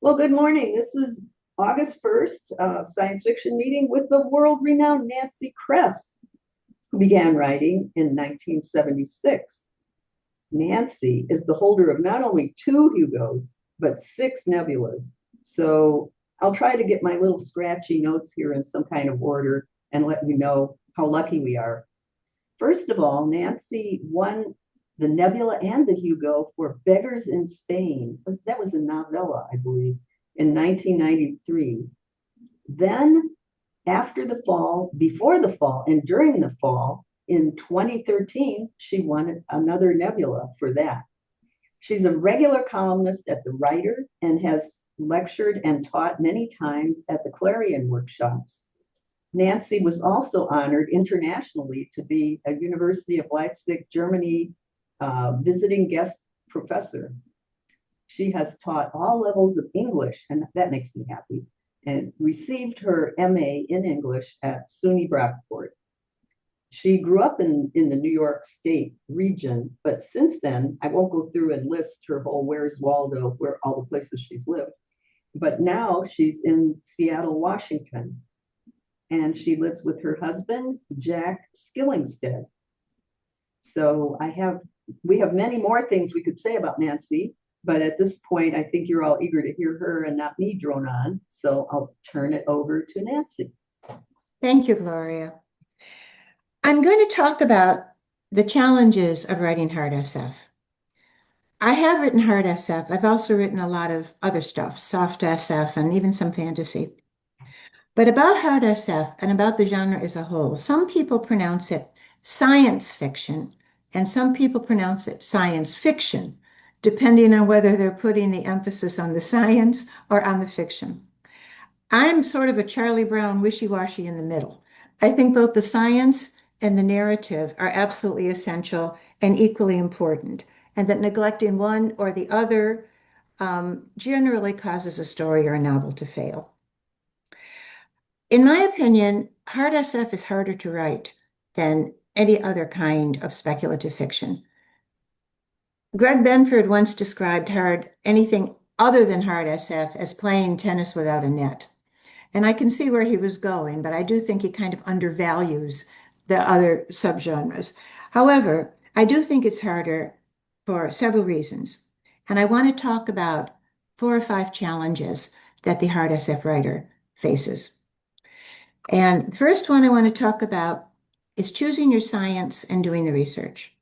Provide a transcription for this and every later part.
Well, good morning. This is August 1st, science fiction meeting with the world-renowned Nancy Kress, who began writing in 1976. Nancy is the holder of not only two Hugos, but six Nebulas. So I'll try to get my little scratchy notes here in some kind of order and let you know how lucky we are. First of all, Nancy won the Nebula and the Hugo for Beggars in Spain. That was a novella, I believe, in 1993. Then, after the fall, before the fall, and during the fall, in 2013, she won another Nebula for that. She's a regular columnist at The Writer and has lectured and taught many times at the Clarion workshops. Nancy was also honored internationally to be a University of Leipzig, Germany visiting guest professor. She has taught all levels of English, and that makes me happy, and received her MA in English at SUNY Brockport. She grew up in the New York State region, but since then, I won't go through and list her whole Where's Waldo, where all the places she's lived, but now she's in Seattle, Washington, and she lives with her husband, Jack Skillingstead. So we have many more things we could say about Nancy, but at this point, I think you're all eager to hear her and not me drone on. So I'll turn it over to Nancy. Thank you, Gloria. I'm going to talk about the challenges of writing hard SF. I have written hard SF. I've also written a lot of other stuff, soft SF, and even some fantasy. But about hard SF and about the genre as a whole, some people pronounce it science fiction, and some people pronounce it science fiction, depending on whether they're putting the emphasis on the science or on the fiction. I'm sort of a Charlie Brown wishy-washy in the middle. I think both the science and the narrative are absolutely essential and equally important, and that neglecting one or the other generally causes a story or a novel to fail. In my opinion, hard SF is harder to write than any other kind of speculative fiction. Greg Benford once described anything other than hard SF as playing tennis without a net. And I can see where he was going, but I do think he kind of undervalues the other subgenres. However, I do think it's harder for several reasons. And I want to talk about 4 or 5 challenges that the hard SF writer faces. And the first one I want to talk about is choosing your science and doing the research.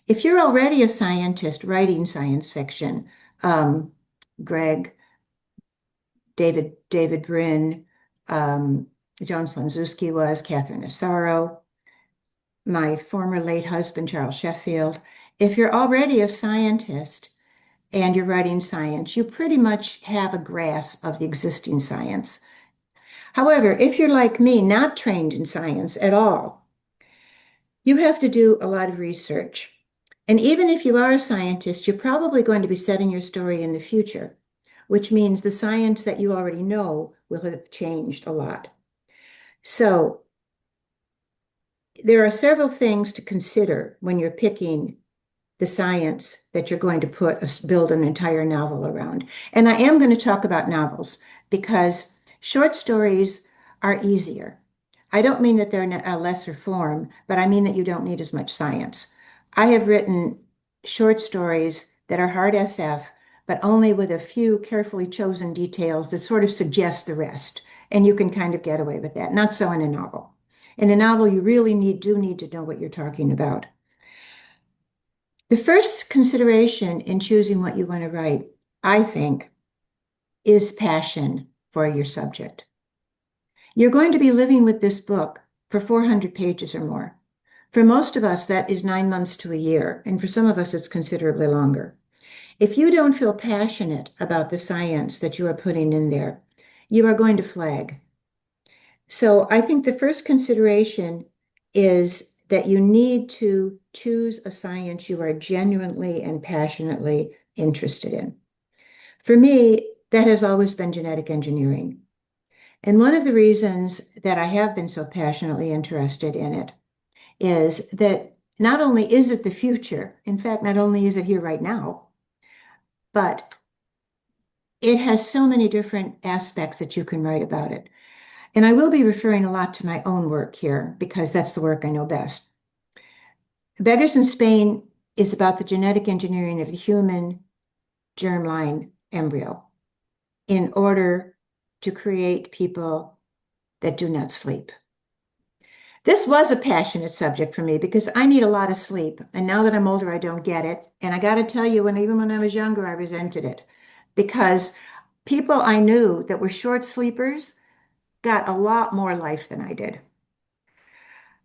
If you're already a scientist writing science fiction, Greg, David Brin, Joan Slonczewski was, Catherine Asaro, my former late husband, Charles Sheffield. If you're already a scientist and you're writing science, you pretty much have a grasp of the existing science. However, if you're like me, not trained in science at all, you have to do a lot of research. And even if you are a scientist, you're probably going to be setting your story in the future, which means the science that you already know will have changed a lot. So there are several things to consider when you're picking the science that you're going to build an entire novel around. And I am going to talk about novels because short stories are easier. I don't mean that they're in a lesser form, but I mean that you don't need as much science. I have written short stories that are hard SF, but only with a few carefully chosen details that sort of suggest the rest. And you can kind of get away with that. Not so in a novel. In a novel, you really do need to know what you're talking about. The first consideration in choosing what you want to write, I think, is passion for your subject. You're going to be living with this book for 400 pages or more. For most of us, that is 9 months to a year, and for some of us, it's considerably longer. If you don't feel passionate about the science that you are putting in there, you are going to flag. So I think the first consideration is that you need to choose a science you are genuinely and passionately interested in. For me, that has always been genetic engineering. And one of the reasons that I have been so passionately interested in it is that not only is it the future, in fact, not only is it here right now, but it has so many different aspects that you can write about it. And I will be referring a lot to my own work here because that's the work I know best. Beggars in Spain is about the genetic engineering of the human germline embryo in order to create people that do not sleep. This was a passionate subject for me because I need a lot of sleep. And now that I'm older, I don't get it. And I got to tell you, even when I was younger, I resented it because people I knew that were short sleepers got a lot more life than I did.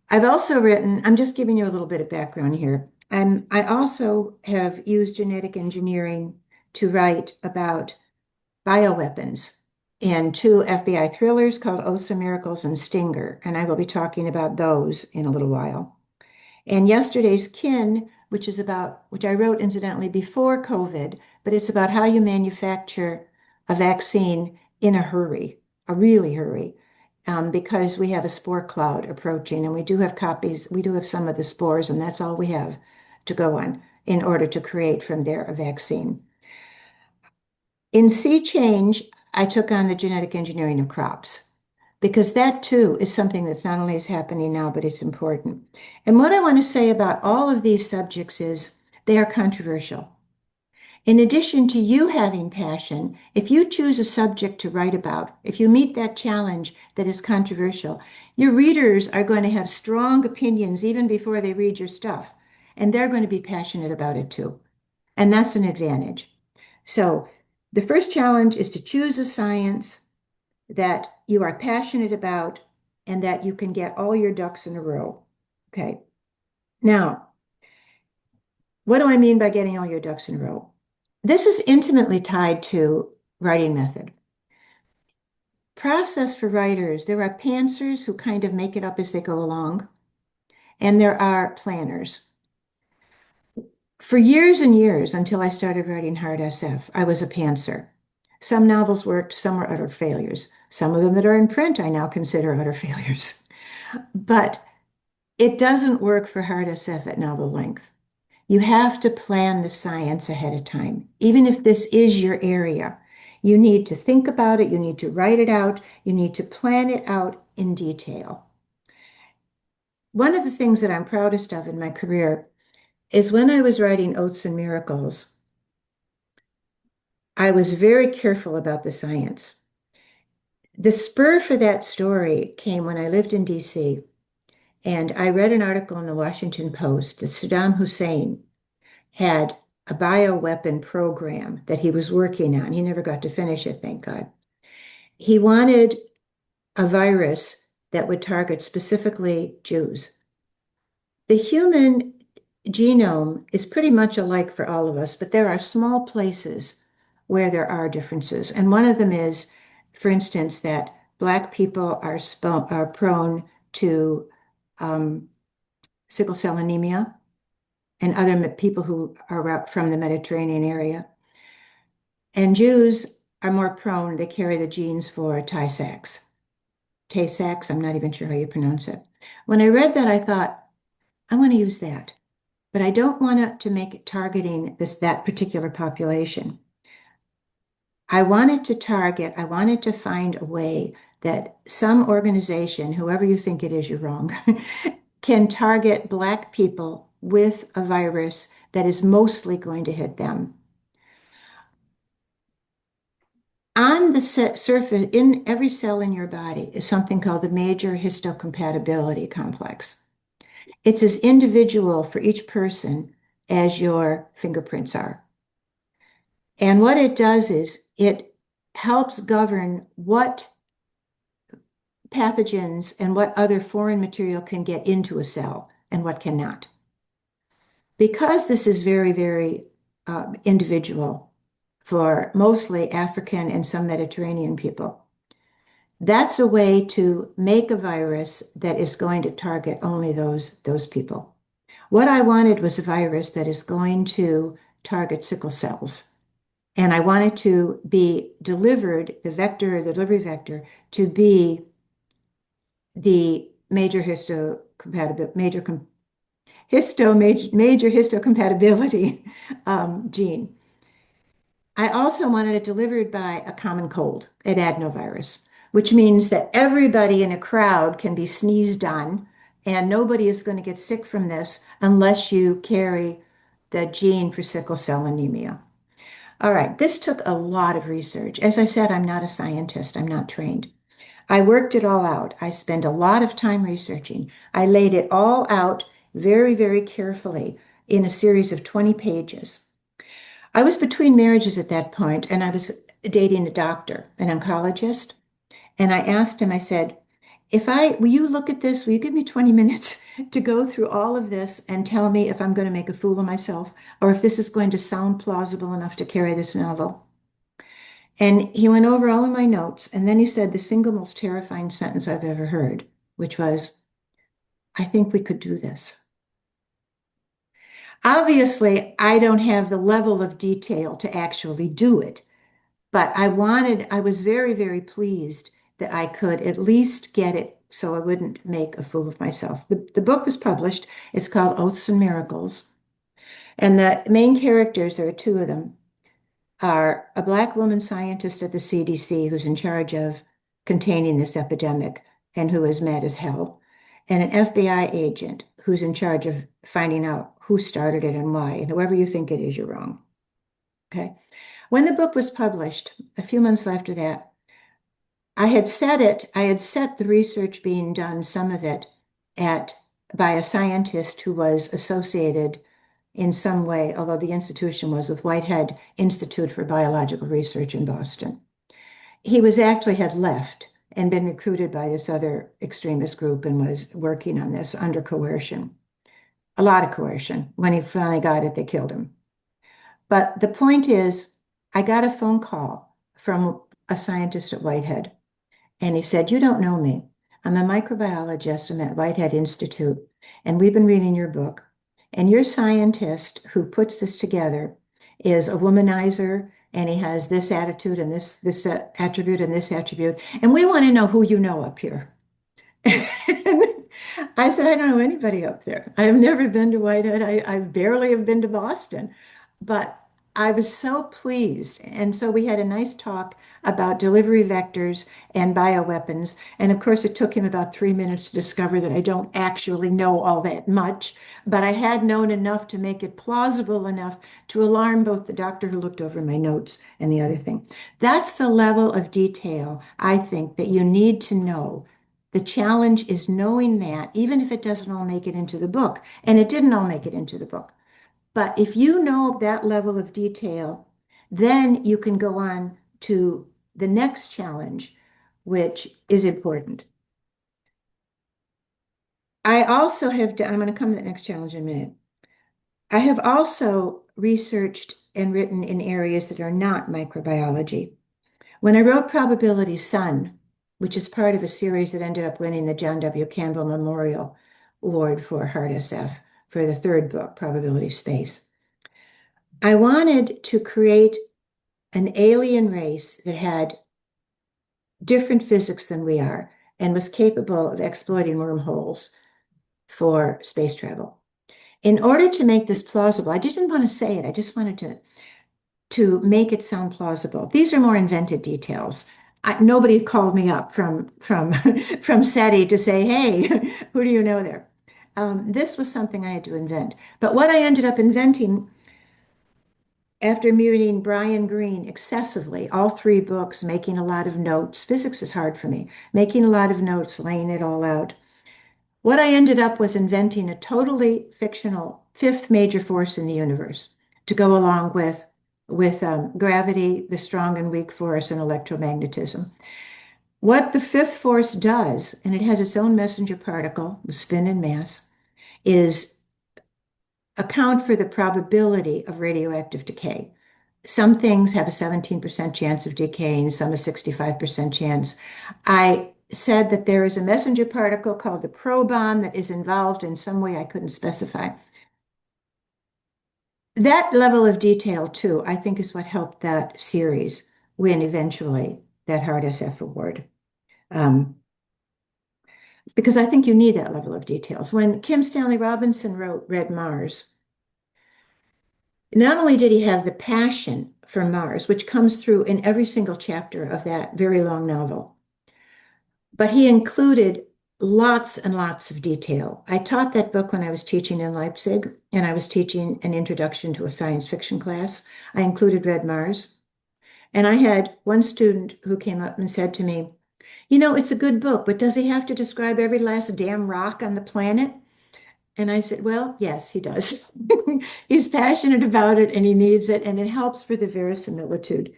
I've also written, I'm just giving you a little bit of background here. And I also have used genetic engineering to write about bioweapons in two FBI thrillers called Oaths and Miracles and Stinger. And I will be talking about those in a little while. And yesterday's Kin, which I wrote incidentally before COVID, but it's about how you manufacture a vaccine in a hurry, a really hurry, because we have a spore cloud approaching and we do have copies, we do have some of the spores, and that's all we have to go on in order to create from there a vaccine. In Sea Change, I took on the genetic engineering of crops because that too is something that's not only is happening now, but it's important. And what I want to say about all of these subjects is they are controversial. In addition to you having passion, if you choose a subject to write about, if you meet that challenge that is controversial, your readers are going to have strong opinions even before they read your stuff, and they're going to be passionate about it too. And that's an advantage. So the first challenge is to choose a science that you are passionate about and that you can get all your ducks in a row. Okay. Now, what do I mean by getting all your ducks in a row? This is intimately tied to writing method. Process for writers, there are pantsers who kind of make it up as they go along, and there are planners. For years and years, until I started writing hard SF, I was a pantser. Some novels worked, some were utter failures. Some of them that are in print I now consider utter failures. But it doesn't work for hard SF at novel length. You have to plan the science ahead of time. Even if this is your area, you need to think about it, you need to write it out, you need to plan it out in detail. One of the things that I'm proudest of in my career is when I was writing Oaths and Miracles, I was very careful about the science. The spur for that story came when I lived in DC, and I read an article in the Washington Post that Saddam Hussein had a bioweapon program that he was working on. He never got to finish it, thank God. He wanted a virus that would target specifically Jews. The human genome is pretty much alike for all of us, but there are small places where there are differences. And one of them is, for instance, that Black people are prone to sickle cell anemia and other people who are from the Mediterranean area. And Jews are more prone, they carry the genes for Tay-Sachs. Tay-Sachs, I'm not even sure how you pronounce it. When I read that, I thought, I want to use that, but I don't want to make it targeting that particular population. I wanted to find a way that some organization, whoever you think it is, you're wrong, can target Black people with a virus that is mostly going to hit them. On the surface, in every cell in your body is something called the major histocompatibility complex. It's as individual for each person as your fingerprints are. And what it does is it helps govern what pathogens and what other foreign material can get into a cell and what cannot. Because this is very, very individual for mostly African and some Mediterranean people, that's a way to make a virus that is going to target only those people. What I wanted was a virus that is going to target sickle cells. And I wanted to be delivered, the delivery vector, to be the major histocompatibility gene. I also wanted it delivered by a common cold, an adenovirus, which means that everybody in a crowd can be sneezed on, and nobody is going to get sick from this unless you carry the gene for sickle cell anemia. All right, this took a lot of research. As I said, I'm not a scientist, I'm not trained. I worked it all out. I spent a lot of time researching. I laid it all out very, very carefully in a series of 20 pages. I was between marriages at that point, and I was dating a doctor, an oncologist. And I asked him, I said, will you look at this? Will you give me 20 minutes to go through all of this and tell me if I'm going to make a fool of myself or if this is going to sound plausible enough to carry this novel? And he went over all of my notes, and then he said the single most terrifying sentence I've ever heard, which was, I think we could do this. Obviously, I don't have the level of detail to actually do it, but I was very, very pleased that I could at least get it so I wouldn't make a fool of myself. The book was published. It's called Oaths and Miracles. And the main characters, there are two of them, are a Black woman scientist at the CDC who's in charge of containing this epidemic and who is mad as hell, and an FBI agent who's in charge of finding out who started it and why. And whoever you think it is, you're wrong. Okay. When the book was published, a few months after that, I had set the research being done, some of it, at by a scientist who was associated in some way, although the institution was with Whitehead Institute for Biological Research in Boston. He was actually had left and been recruited by this other extremist group and was working on this under coercion, a lot of coercion. When he finally got it, they killed him. But the point is, I got a phone call from a scientist at Whitehead, and he said, you don't know me. I'm a microbiologist. I'm at Whitehead Institute, and we've been reading your book. And your scientist who puts this together is a womanizer, and he has this attitude and this attribute and this attribute. And we want to know who you know up here. I said, I don't know anybody up there. I have never been to Whitehead. I barely have been to Boston. But I was so pleased. And so we had a nice talk about delivery vectors and bioweapons. And of course, it took him about 3 minutes to discover that I don't actually know all that much, but I had known enough to make it plausible enough to alarm both the doctor who looked over my notes and the other thing. That's the level of detail I think that you need to know. The challenge is knowing that, even if it doesn't all make it into the book, and it didn't all make it into the book. But if you know that level of detail, then you can go on to the next challenge, which is important. I also have done, I'm going to come to the next challenge in a minute. I have also researched and written in areas that are not microbiology. When I wrote Probability Sun, which is part of a series that ended up winning the John W. Campbell Memorial Award for Hard SF for the third book, Probability Space, I wanted to create an alien race that had different physics than we are and was capable of exploiting wormholes for space travel. In order to make this plausible, I didn't want to say it, I just wanted to make it sound plausible. These are more invented details. Nobody called me up from from SETI to say, hey, who do you know there? This was something I had to invent. But what I ended up inventing after meeting Brian Greene excessively, all three books, making a lot of notes, physics is hard for me, making a lot of notes, laying it all out. What I ended up was inventing a totally fictional fifth major force in the universe to go along with gravity, the strong and weak force, and electromagnetism. What the fifth force does, and it has its own messenger particle with spin and mass, is account for the probability of radioactive decay. Some things have a 17% chance of decaying, some a 65% chance. I said that there is a messenger particle called the proton that is involved in some way I couldn't specify. That level of detail, too, I think is what helped that series win eventually that Hard SF award. Because I think you need that level of details. When Kim Stanley Robinson wrote Red Mars, Not only did he have the passion for Mars, which comes through in every single chapter of that very long novel, but he included lots and lots of detail. I taught that book when I was teaching in Leipzig, and I was teaching an introduction to a science fiction class. I included Red Mars. And I had one student who came up and said to me, you know, it's a good book, but does he have to describe every last damn rock on the planet? And I said, well, yes, he does. He's passionate about it and he needs it, and it helps for the verisimilitude.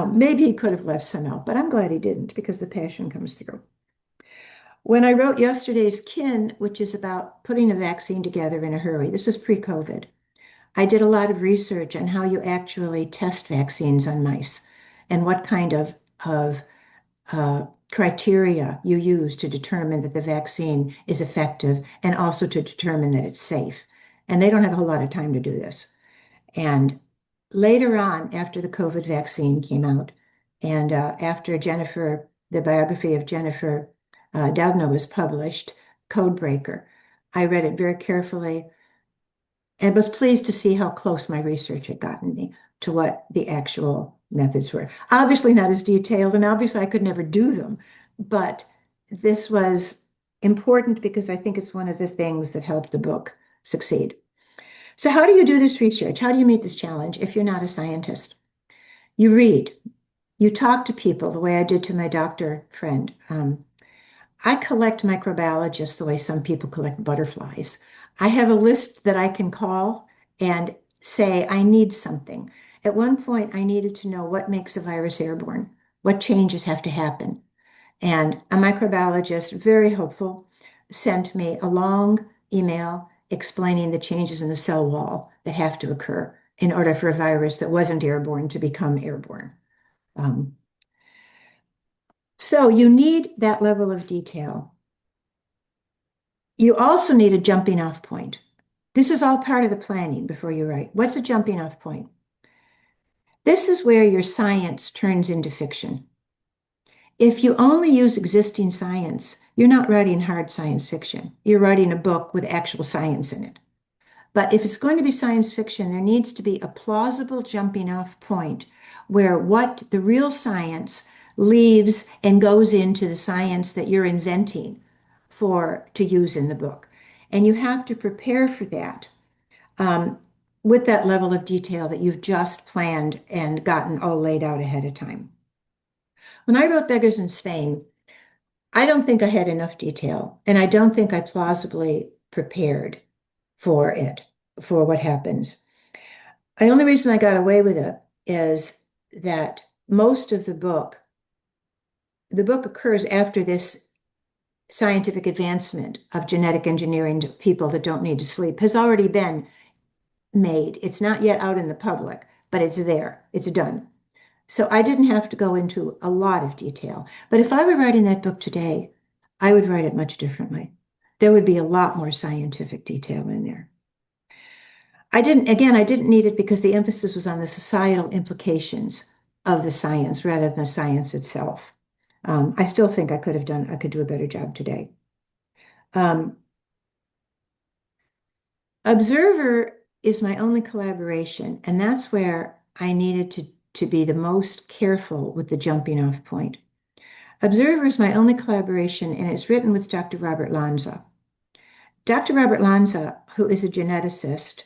Maybe he could have left some out, but I'm glad he didn't because the passion comes through. When I wrote yesterday's Kin, which is about putting a vaccine together in a hurry, this is pre-COVID, I did a lot of research on how you actually test vaccines on mice and what kind of criteria you use to determine that the vaccine is effective and also to determine that it's safe. And they don't have a whole lot of time to do this. And later on, after the COVID vaccine came out, and after the biography of Jennifer Doudna was published, Codebreaker, I read it very carefully and was pleased to see how close my research had gotten me to what the actual methods were. Obviously not as detailed, and obviously I could never do them, but this was important because I think it's one of the things that helped the book succeed. So how do you do this research? How do you meet this challenge if you're not a scientist? You read, you talk to people the way I did to my doctor friend. I collect microbiologists the way some people collect butterflies. I have a list that I can call and say, I need something. At one point, I needed to know what makes a virus airborne, what changes have to happen. And a microbiologist, very hopeful, sent me a long email explaining the changes in the cell wall that have to occur in order for a virus that wasn't airborne to become airborne. So you need that level of detail. You also need a jumping off point. This is all part of the planning before you write. What's a jumping off point? This is where your science turns into fiction. If you only use existing science, you're not writing hard science fiction. You're writing a book with actual science in it. But if it's going to be science fiction, there needs to be a plausible jumping off point where what the real science leaves and goes into the science that you're inventing to use in the book. And you have to prepare for that with that level of detail that you've just planned and gotten all laid out ahead of time. When I wrote Beggars in Spain, I don't think I had enough detail, and I don't think I plausibly prepared for it, for what happens. The only reason I got away with it is that most of the book occurs after this scientific advancement of genetic engineering to people that don't need to sleep has already been made. It's not yet out in the public, but it's there. It's done. So I didn't have to go into a lot of detail. But if I were writing that book today, I would write it much differently. There would be a lot more scientific detail in there. I didn't need it because the emphasis was on the societal implications of the science rather than the science itself. I still think I could do a better job today. Observer is my only collaboration, and that's where I needed to be the most careful with the jumping off point. Observer is my only collaboration, and it's written with Dr. Robert Lanza. Dr. Robert Lanza, who is a geneticist,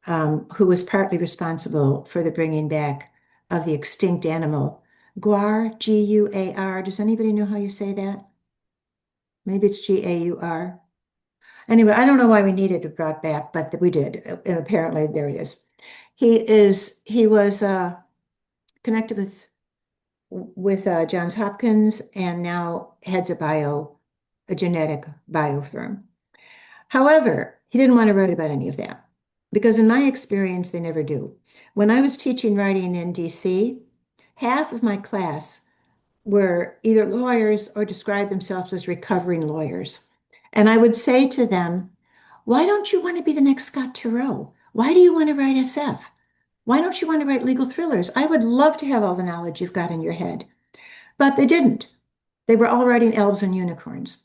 who was partly responsible for the bringing back of the extinct animal, guar, G-U-A-R. Does anybody know how you say that? Maybe it's G-A-U-R. Anyway, I don't know why we needed it brought back, but we did. And apparently there it is. He was connected with Johns Hopkins and now heads a genetic bio firm. However, he didn't want to write about any of that because in my experience, they never do. When I was teaching writing in DC, half of my class were either lawyers or described themselves as recovering lawyers. And I would say to them, why don't you want to be the next Scott Turow? Why do you want to write SF? Why don't you want to write legal thrillers? I would love to have all the knowledge you've got in your head. But they didn't. They were all writing elves and unicorns.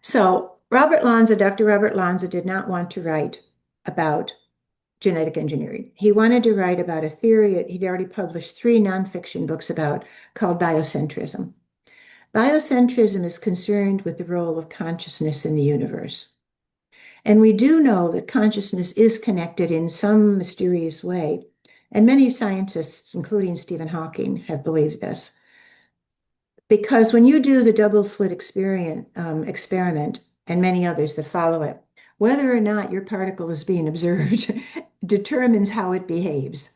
So Dr. Robert Lanza did not want to write about genetic engineering. He wanted to write about a theory he'd already published 3 nonfiction books about called biocentrism. Biocentrism is concerned with the role of consciousness in the universe. And we do know that consciousness is connected in some mysterious way. And many scientists, including Stephen Hawking, have believed this. Because when you do the double slit experiment, and many others that follow it, whether or not your particle is being observed determines how it behaves.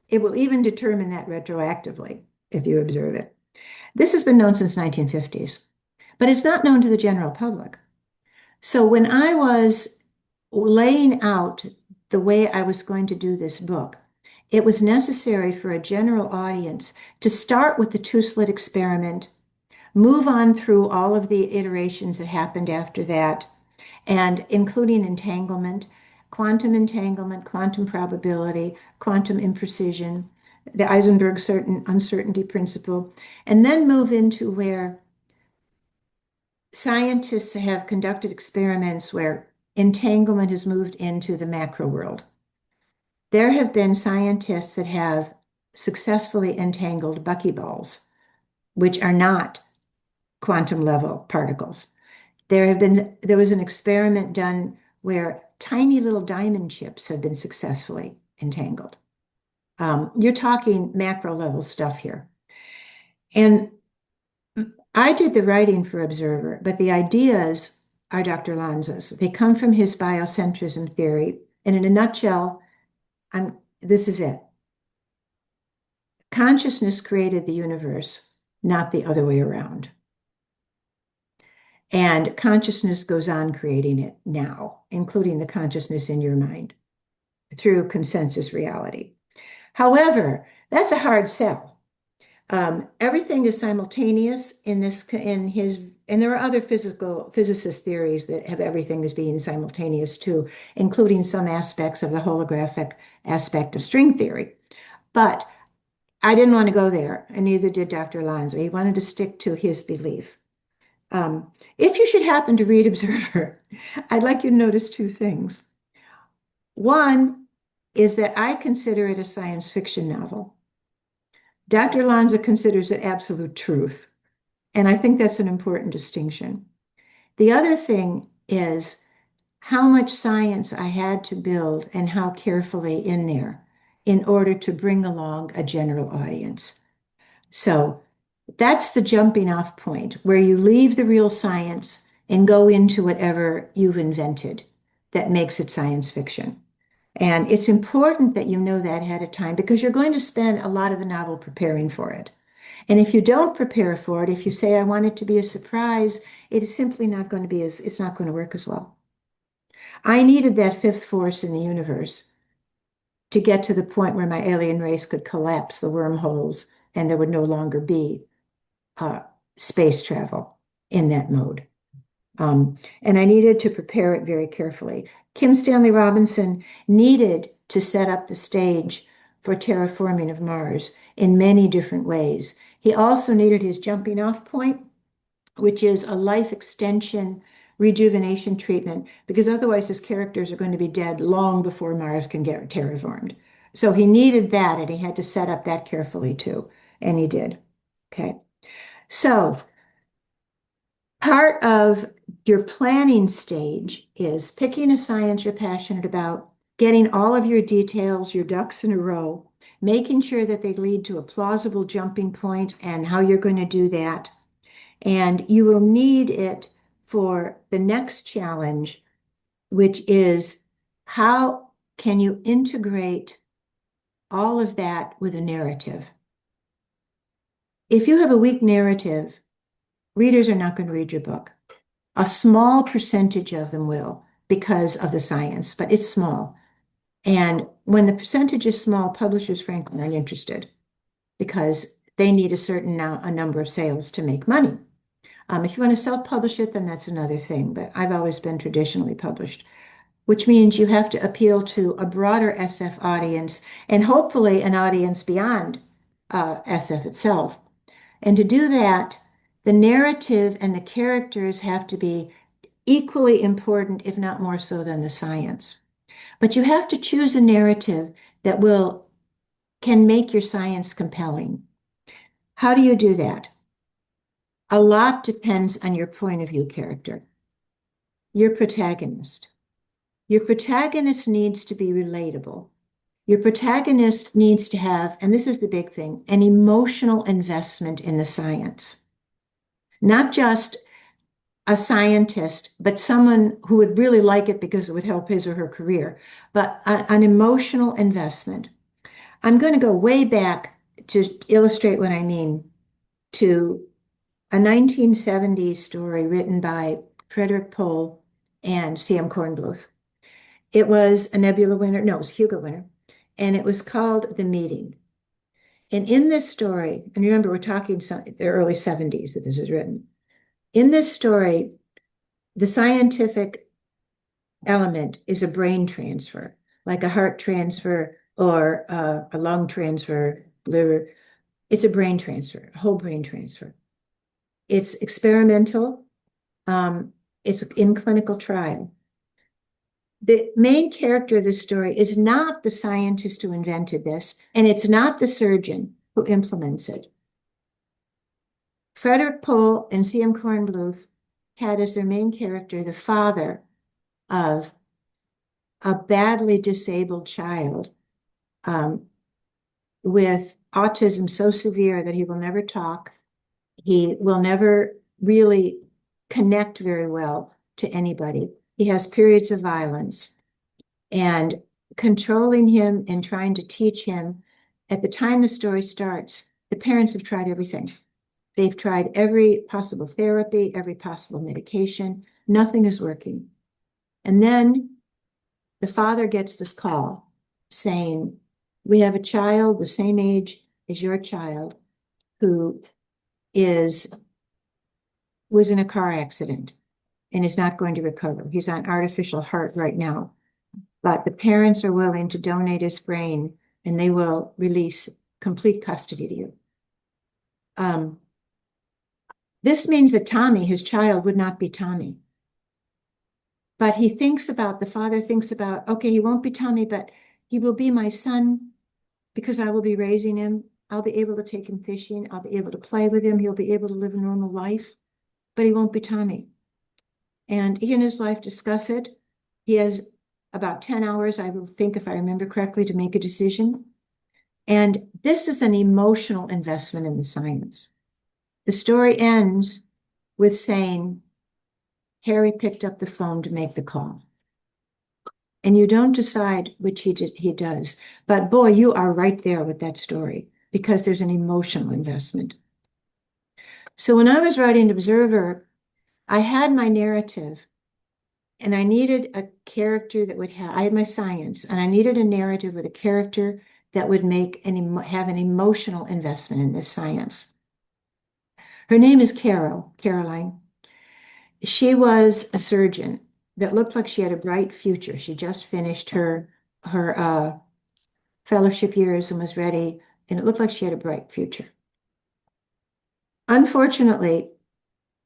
It will even determine that retroactively if you observe it. This has been known since 1950s, but it's not known to the general public. So when I was laying out the way I was going to do this book, it was necessary for a general audience to start with the two-slit experiment, move on through all of the iterations that happened after that, and including entanglement, quantum probability, quantum imprecision, the Heisenberg uncertainty principle, and then move into where scientists have conducted experiments where entanglement has moved into the macro world. There have been scientists that have successfully entangled buckyballs, which are not quantum level particles. There was an experiment done where tiny little diamond chips have been successfully entangled. You're talking macro level stuff here. And I did the writing for Observer, but the ideas are Dr. Lanza's. They come from his biocentrism theory. And in a nutshell, this is it. Consciousness created the universe, not the other way around. And consciousness goes on creating it now, including the consciousness in your mind through consensus reality. However, that's a hard sell. Everything is simultaneous in his, and there are other physicist theories that have everything as being simultaneous too, including some aspects of the holographic aspect of string theory. But I didn't want to go there, and neither did Dr. Lanza. He wanted to stick to his belief. If you should happen to read Observer, I'd like you to notice 2 things. One is that I consider it a science fiction novel. Dr. Lanza considers it absolute truth, and I think that's an important distinction. The other thing is how much science I had to build and how carefully in there in order to bring along a general audience. So that's the jumping off point where you leave the real science and go into whatever you've invented that makes it science fiction. And it's important that you know that ahead of time because you're going to spend a lot of the novel preparing for it. And if you don't prepare for it, if you say, I want it to be a surprise, it is simply not going to be it's not going to work as well. I needed that 5th force in the universe to get to the point where my alien race could collapse the wormholes and there would no longer be space travel in that mode. And I needed to prepare it very carefully. Kim Stanley Robinson needed to set up the stage for terraforming of Mars in many different ways. He also needed his jumping off point, which is a life extension rejuvenation treatment, because otherwise his characters are going to be dead long before Mars can get terraformed. So he needed that, and he had to set up that carefully too, and he did. Okay. So part of your planning stage is picking a science you're passionate about, getting all of your details, your ducks in a row, making sure that they lead to a plausible jumping point and how you're going to do that. And you will need it for the next challenge, which is how can you integrate all of that with a narrative? If you have a weak narrative, readers are not going to read your book. A small percentage of them will because of the science, but it's small. And when the percentage is small, publishers, frankly, aren't interested because they need a certain number of sales to make money. If you want to self-publish it, then that's another thing. But I've always been traditionally published, which means you have to appeal to a broader SF audience and hopefully an audience beyond SF itself. And to do that, the narrative and the characters have to be equally important, if not more so than the science. But you have to choose a narrative that can make your science compelling. How do you do that? A lot depends on your point of view character, your protagonist. Your protagonist needs to be relatable. Your protagonist needs to have, and this is the big thing, an emotional investment in the science. Not just a scientist, but someone who would really like it because it would help his or her career, but an emotional investment. I'm going to go way back to illustrate what I mean to a 1970s story written by Frederick Pohl and C.M. Kornbluth. It was a Nebula winner, no, it was Hugo winner, and it was called The Meeting. And in this story, and remember, we're talking the early 70s that this is written. In this story, the scientific element is a brain transfer, like a heart transfer or a lung transfer, liver. It's a brain transfer, a whole brain transfer. It's experimental. It's in clinical trial. The main character of the story is not the scientist who invented this, and it's not the surgeon who implements it. Frederick Pohl and C.M. Kornbluth had as their main character the father of a badly disabled child with autism so severe that he will never talk. He will never really connect very well to anybody. He has periods of violence. And controlling him and trying to teach him, at the time the story starts, the parents have tried everything. They've tried every possible therapy, every possible medication. Nothing is working. And then the father gets this call saying, we have a child the same age as your child who was in a car accident and is not going to recover. He's on artificial heart right now. But the parents are willing to donate his brain and they will release complete custody to you. This means that Tommy, his child, would not be Tommy. But the father thinks about, okay, he won't be Tommy, but he will be my son because I will be raising him. I'll be able to take him fishing. I'll be able to play with him. He'll be able to live a normal life, but he won't be Tommy. And he and his wife discuss it. He has about 10 hours, I will think, if I remember correctly, to make a decision. And this is an emotional investment in the science. The story ends with saying, Harry picked up the phone to make the call. And you don't decide which he does. But boy, you are right there with that story because there's an emotional investment. So when I was writing Observer, I had my narrative and I needed a character that I had my science and I needed a narrative with a character that would have an emotional investment in this science. Her name is Caroline. She was a surgeon that looked like she had a bright future. She just finished her fellowship years and was ready, and it looked like she had a bright future. Unfortunately,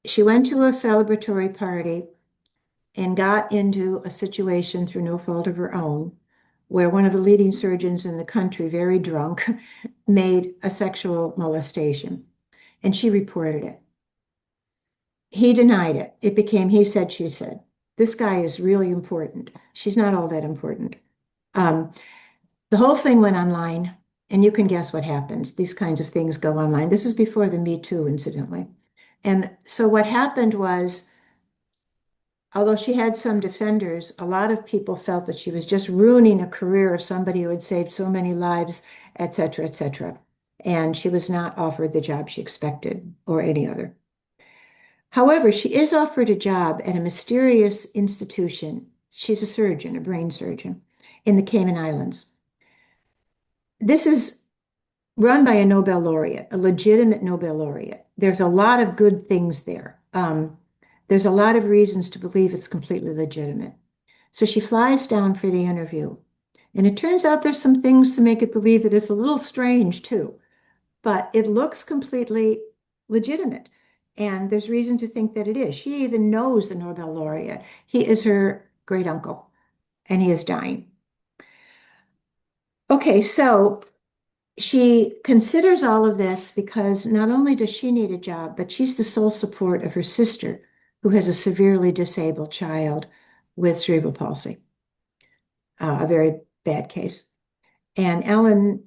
she went to a celebratory party and got into a situation through no fault of her own, where one of the leading surgeons in the country, very drunk, made a sexual molestation, and she reported it. He denied it. It became he said, she said. This guy is really important. She's not all that important. The whole thing went online, and you can guess what happens. These kinds of things go online. This is before the Me Too, incidentally. And so what happened was, although she had some defenders, a lot of people felt that she was just ruining a career of somebody who had saved so many lives, et cetera, et cetera. And she was not offered the job she expected or any other. However, she is offered a job at a mysterious institution. She's a surgeon, a brain surgeon, in the Cayman Islands. This is run by a Nobel laureate, a legitimate Nobel laureate. There's a lot of good things there. There's a lot of reasons to believe it's completely legitimate. So she flies down for the interview. And it turns out there's some things to make it believe that it's a little strange too, but it looks completely legitimate. And there's reason to think that it is. She even knows the Nobel laureate. He is her great uncle, and he is dying. Okay, so she considers all of this because not only does she need a job, but she's the sole support of her sister, who has a severely disabled child with cerebral palsy, a very bad case. And Ellen,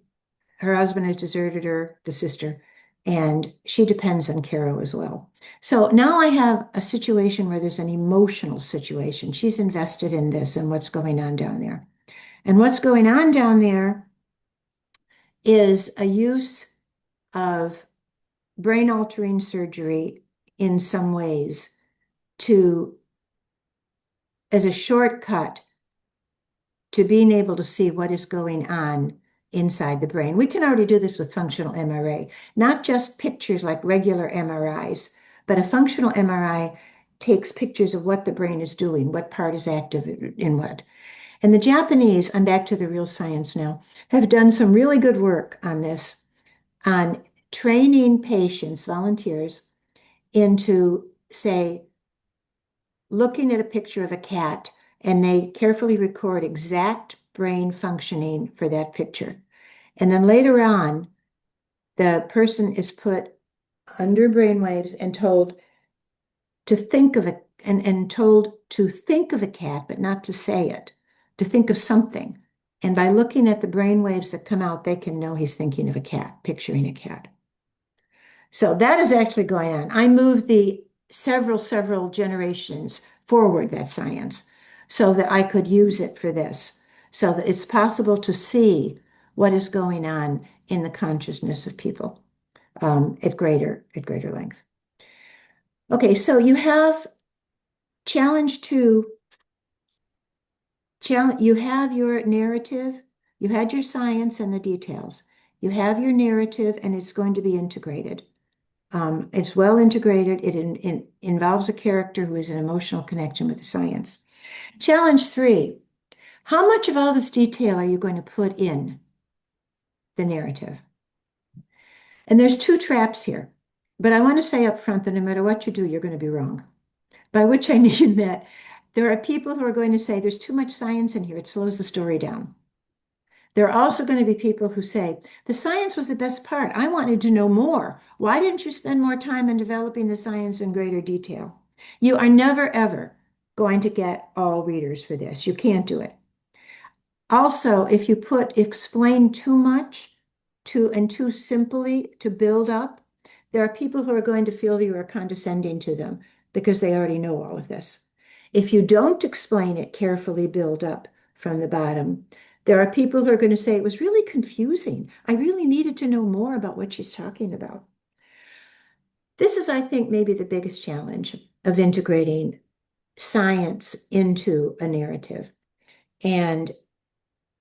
her husband has deserted her, the sister, and she depends on Caro as well. So now I have a situation where there's an emotional situation. She's invested in this and what's going on down there. And what's going on down there is a use of brain altering surgery in some ways to as a shortcut to being able to see what is going on inside the brain. We can already do this with functional MRA, not just pictures like regular MRIs, but a functional MRI takes pictures of what the brain is doing, what part is active in what. And the Japanese, I'm back to the real science now, have done some really good work on this, on training patients, volunteers, into, say, looking at a picture of a cat, and they carefully record exact brain functioning for that picture. And then later on, the person is put under brainwaves and told to think of it, and told to think of a cat, but not to say it, to think of something. And by looking at the brainwaves that come out, they can know he's thinking of a cat, picturing a cat. So that is actually going on. I moved the several generations forward, that science, so that I could use it for this, so that it's possible to see what is going on in the consciousness of people at greater length. Okay, so you have challenge two. You have your narrative, you had your science and the details. You have your narrative, and it's going to be integrated. It's well integrated. It involves a character who has an emotional connection with the science. Challenge three, how much of all this detail are you going to put in the narrative? And there's two traps here, but I want to say up front that no matter what you do, you're going to be wrong. By which I mean that there are people who are going to say there's too much science in here, it slows the story down. There are also going to be people who say, the science was the best part. I wanted to know more. Why didn't you spend more time in developing the science in greater detail? You are never, ever going to get all readers for this. You can't do it. Also, if you explain too much and too simply to build up, there are people who are going to feel that you are condescending to them because they already know all of this. If you don't explain it carefully, build up from the bottom, there are people who are going to say, it was really confusing. I really needed to know more about what she's talking about. This is, I think, maybe the biggest challenge of integrating science into a narrative. And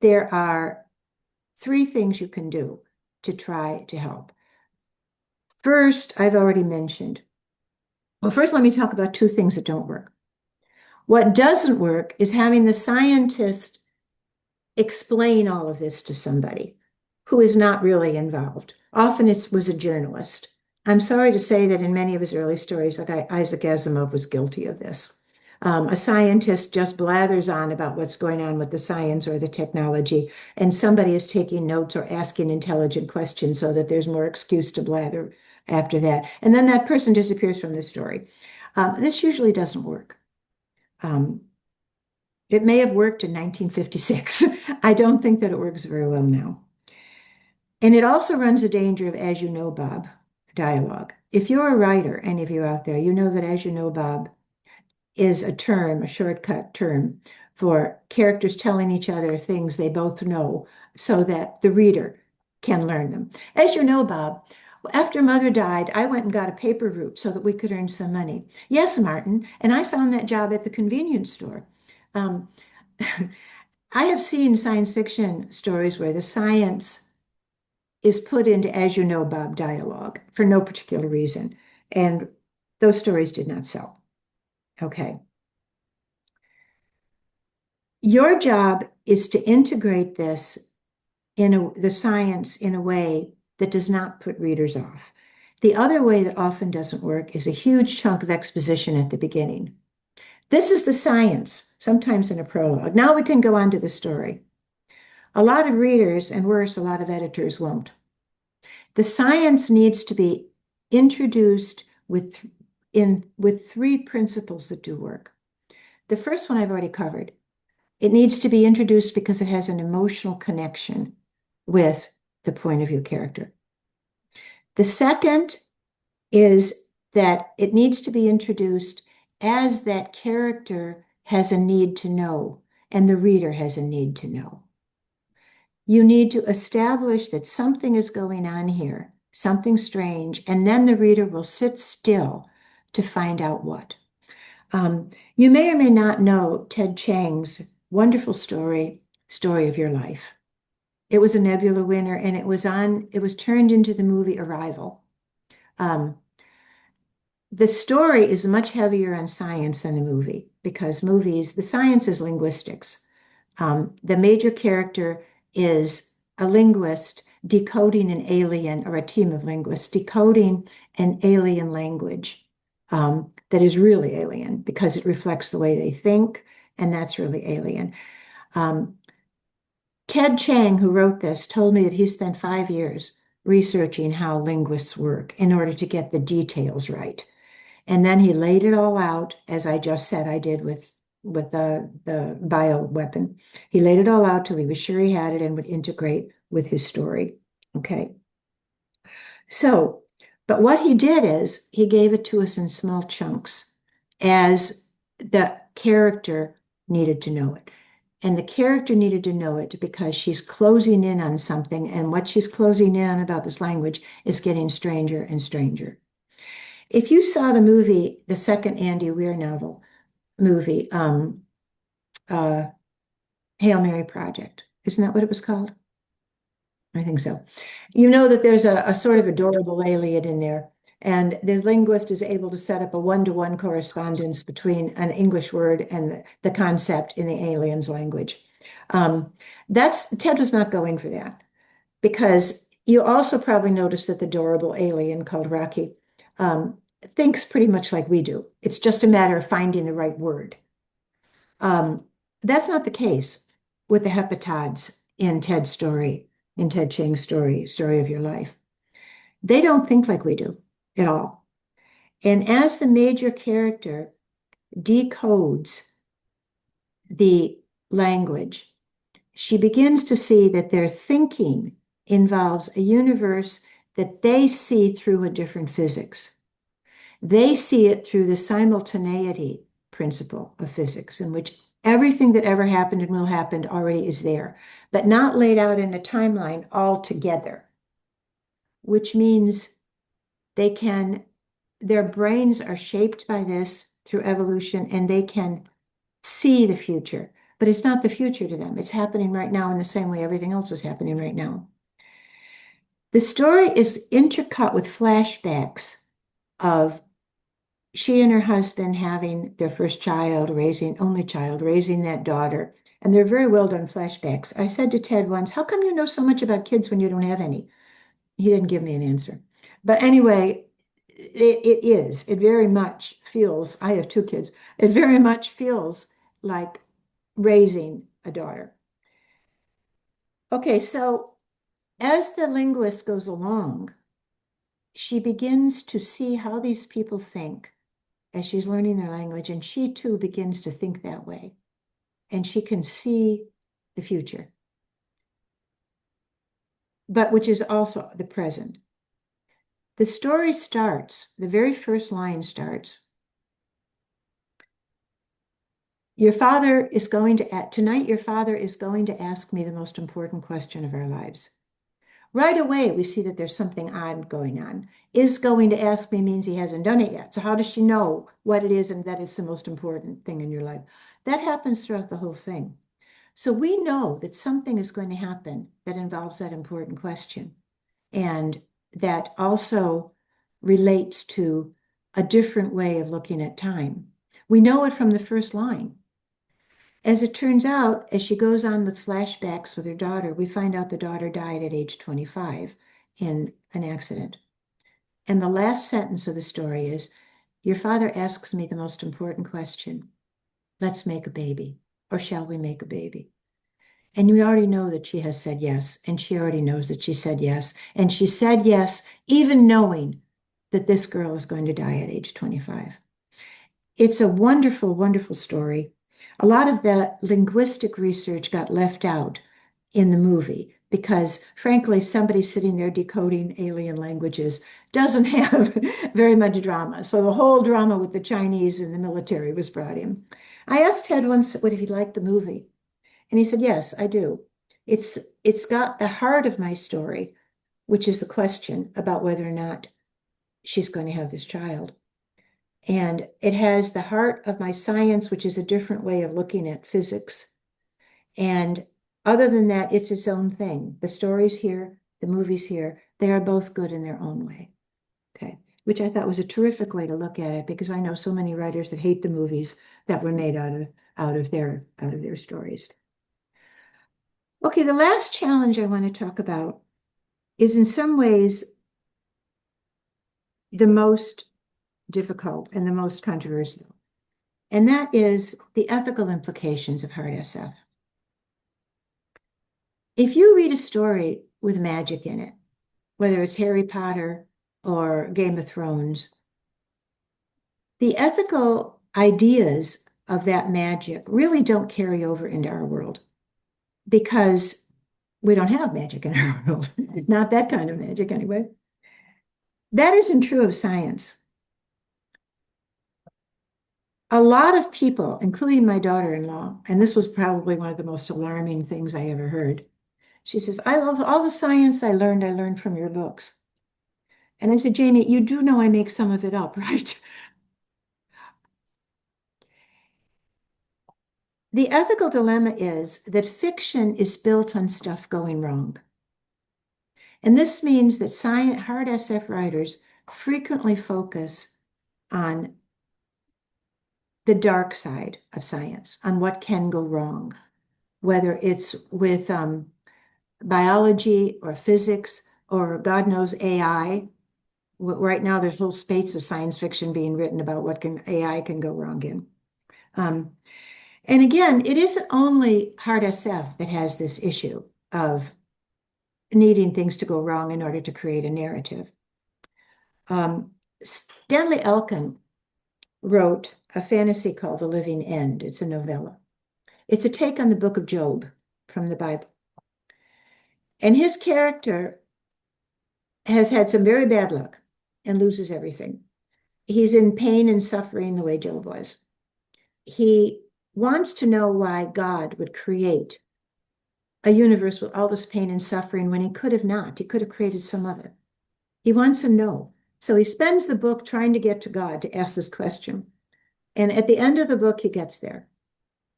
there are three things you can do to try to help. First, I've already mentioned. Well, first, let me talk about two things that don't work. What doesn't work is having the scientist explain all of this to somebody who is not really involved. Often it was a journalist. I'm sorry to say that in many of his early stories, like Isaac Asimov was guilty of this. A scientist just blathers on about what's going on with the science or the technology, and somebody is taking notes or asking intelligent questions so that there's more excuse to blather after that. And then that person disappears from the story. This usually doesn't work. It may have worked in 1956. I don't think that it works very well now. And it also runs the danger of, as you know, Bob, dialogue. If you're a writer, any of you out there, you know that as you know, Bob is a term, a shortcut term for characters telling each other things they both know so that the reader can learn them. As you know, Bob, after Mother died, I went and got a paper route so that we could earn some money. Yes, Martin, and I found that job at the convenience store. I have seen science fiction stories where the science is put into, as you know, Bob, dialogue for no particular reason. And those stories did not sell. Okay. Your job is to integrate this the science in a way that does not put readers off. The other way that often doesn't work is a huge chunk of exposition at the beginning. This is the science, sometimes in a prologue. Now we can go on to the story. A lot of readers, and worse, a lot of editors won't. The science needs to be introduced with three principles that do work. The first one I've already covered. It needs to be introduced because it has an emotional connection with the point of view character. The second is that it needs to be introduced as that character has a need to know and the reader has a need to know. You need to establish that something is going on here, something strange, and then the reader will sit still to find out what. You may or may not know Ted Chang's wonderful story, Story of Your Life. It was a Nebula-winner, and it was turned into the movie Arrival. The story is much heavier on science than the movie because the science is linguistics. The major character is a linguist decoding an alien, or a team of linguists decoding an alien language that is really alien because it reflects the way they think, and that's really alien. Ted Chang, who wrote this, told me that he spent 5 years researching how linguists work in order to get the details right. And then he laid it all out, as I just said I did with the bioweapon. He laid it all out till he was sure he had it and would integrate with his story. Okay. So, but what he did is he gave it to us in small chunks as the character needed to know it. And the character needed to know it because she's closing in on something, and what she's closing in on about this language is getting stranger and stranger. If you saw the movie, the second Andy Weir novel movie, Hail Mary Project, isn't that what it was called? I think so. You know that there's a sort of adorable alien in there, and the linguist is able to set up a one-to-one correspondence between an English word and the concept in the alien's language. Ted was not going for that, because you also probably noticed that the adorable alien called Rocky thinks pretty much like we do. It's just a matter of finding the right word. That's not the case with the hepatids in Ted's story, in Ted Chang's story, Story of Your Life. They don't think like we do at all. And as the major character decodes the language, she begins to see that their thinking involves a universe that they see through a different physics. They see it through the simultaneity principle of physics, in which everything that ever happened and will happen already is there, but not laid out in a timeline altogether, which means their brains are shaped by this through evolution, and they can see the future, but it's not the future to them. It's happening right now in the same way everything else is happening right now. The story is intercut with flashbacks of she and her husband having their first child, only child, raising that daughter. And they're very well done flashbacks. I said to Ted once, how come you know so much about kids when you don't have any? He didn't give me an answer. But anyway, it very much feels, I have 2 kids, it very much feels like raising a daughter. Okay, so as the linguist goes along, she begins to see how these people think as she's learning their language, and she too begins to think that way. And she can see the future, but which is also the present. The story starts, the very first line starts, your father is going to, tonight your father is going to ask me the most important question of our lives. Right away, we see that there's something odd going on. Is going to ask me means he hasn't done it yet. So how does she know what it is and that it's the most important thing in your life? That happens throughout the whole thing. So we know that something is going to happen that involves that important question, and that also relates to a different way of looking at time. We know it from the first line. As it turns out, as she goes on with flashbacks with her daughter, we find out the daughter died at age 25 in an accident. And the last sentence of the story is, your father asks me the most important question. Let's make a baby, or shall we make a baby? And we already know that she has said yes, and she already knows that she said yes. And she said yes, even knowing that this girl is going to die at age 25. It's a wonderful, wonderful story. A lot of the linguistic research got left out in the movie because, frankly, somebody sitting there decoding alien languages doesn't have very much drama. So the whole drama with the Chinese and the military was brought in. I asked Ted once what if he liked the movie, and he said, "Yes, I do. It's got the heart of my story, which is the question about whether or not she's going to have this child. And it has the heart of my science, which is a different way of looking at physics. And other than that, it's its own thing. The story's here, the movie's here. They are both good in their own way." Okay. Which I thought was a terrific way to look at it because I know so many writers that hate the movies that were made out of their stories. Okay, the last challenge I want to talk about is in some ways the most difficult and the most controversial. And that is the ethical implications of hard SF. If you read a story with magic in it, whether it's Harry Potter or Game of Thrones, the ethical ideas of that magic really don't carry over into our world because we don't have magic in our world. Not that kind of magic, anyway. That isn't true of science. A lot of people, including my daughter-in-law, and this was probably one of the most alarming things I ever heard. She says, "I love all the science I learned from your books." And I said, "Jamie, you do know I make some of it up, right?" The ethical dilemma is that fiction is built on stuff going wrong. And this means that hard SF writers frequently focus on the dark side of science, on what can go wrong, whether it's with biology or physics or God knows AI. Right now, there's whole spates of science fiction being written about what AI can go wrong in. And again, it isn't only hard SF that has this issue of needing things to go wrong in order to create a narrative. Stanley Elkin wrote a fantasy called The Living End. It's a novella. It's a take on the book of Job from the Bible. And his character has had some very bad luck and loses everything. He's in pain and suffering the way Job was. He wants to know why God would create a universe with all this pain and suffering when he could have not. He could have created some other. He wants to know. So he spends the book trying to get to God to ask this question. And at the end of the book, he gets there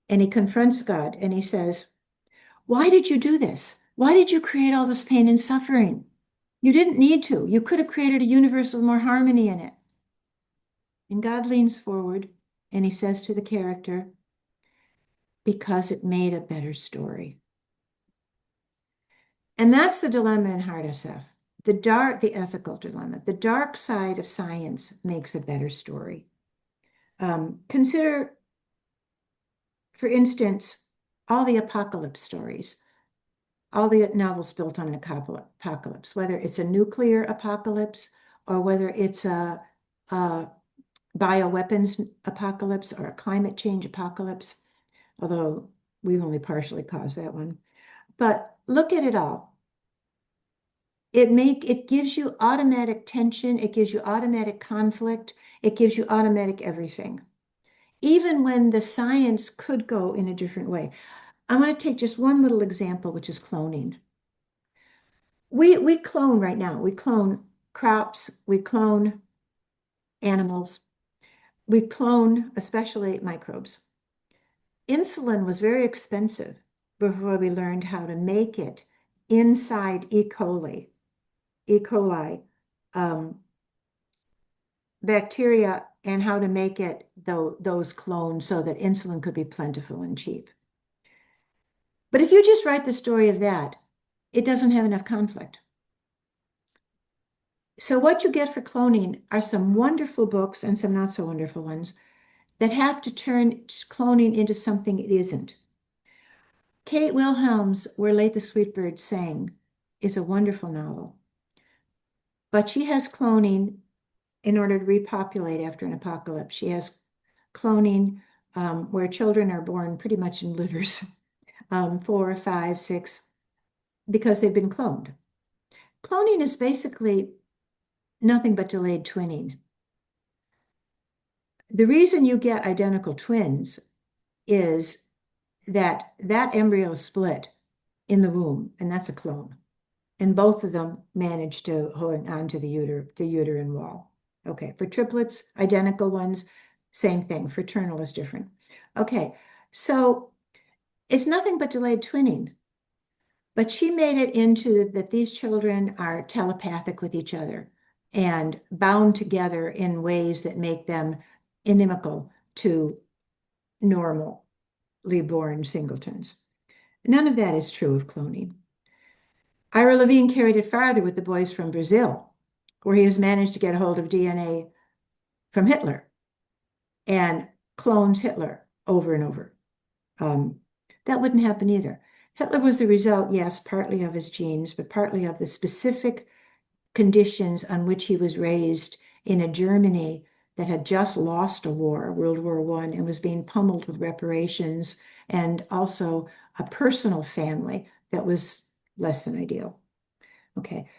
and he confronts God and he says, "Why did you do this? Why did you create all this pain and suffering? You didn't need to. You could have created a universe with more harmony in it." And God leans forward and he says to the character, "Because it made a better story." And that's the dilemma in hard SF. The ethical dilemma. The dark side of science makes a better story. Consider, for instance, all the apocalypse stories, all the novels built on an apocalypse, whether it's a nuclear apocalypse or whether it's a bioweapons apocalypse or a climate change apocalypse, although we've only partially caused that one. But look at it all. It gives you automatic tension, it gives you automatic conflict, it gives you automatic everything, even when the science could go in a different way. I want to take just one little example, which is cloning. We clone right now. We clone crops, we clone animals, we clone especially microbes. Insulin was very expensive before we learned how to make it inside E. coli bacteria, and how to make it those clones so that insulin could be plentiful and cheap. But if you just write the story of that, it doesn't have enough conflict. So what you get for cloning are some wonderful books and some not so wonderful ones that have to turn cloning into something it isn't. Kate Wilhelm's Where Late the Sweetbird Sang is a wonderful novel, but she has cloning in order to repopulate after an apocalypse. She has cloning where children are born pretty much in litters, 4, 5, 6, because they've been cloned. Cloning is basically nothing but delayed twinning. The reason you get identical twins is that embryo split in the womb, and that's a clone. And both of them manage to hold on to the uterine wall. Okay, for triplets, identical ones, same thing. Fraternal is different. Okay, so it's nothing but delayed twinning. But she made it into that these children are telepathic with each other and bound together in ways that make them inimical to normally born singletons. None of that is true of cloning. Ira Levine carried it farther with the boys from Brazil, where he has managed to get a hold of DNA from Hitler and clones Hitler over and over. That wouldn't happen either. Hitler was the result, yes, partly of his genes, but partly of the specific conditions on which he was raised in a Germany that had just lost a war, World War I, and was being pummeled with reparations, and also a personal family that was less than ideal. Okay.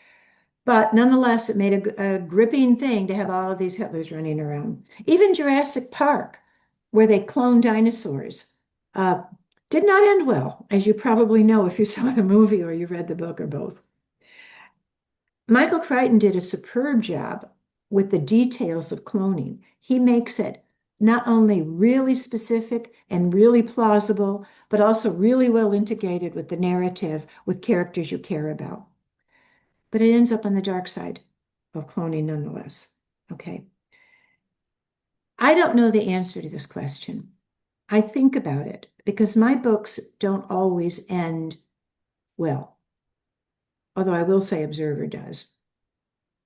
But nonetheless, it made a gripping thing to have all of these Hitlers running around. Even Jurassic Park, where they cloned dinosaurs, did not end well, as you probably know if you saw the movie or you read the book or both. Michael Crichton did a superb job with the details of cloning. He makes it not only really specific and really plausible, but also really well integrated with the narrative, with characters you care about. But it ends up on the dark side of cloning nonetheless. Okay. I don't know the answer to this question. I think about it because my books don't always end well. Although I will say Observer does.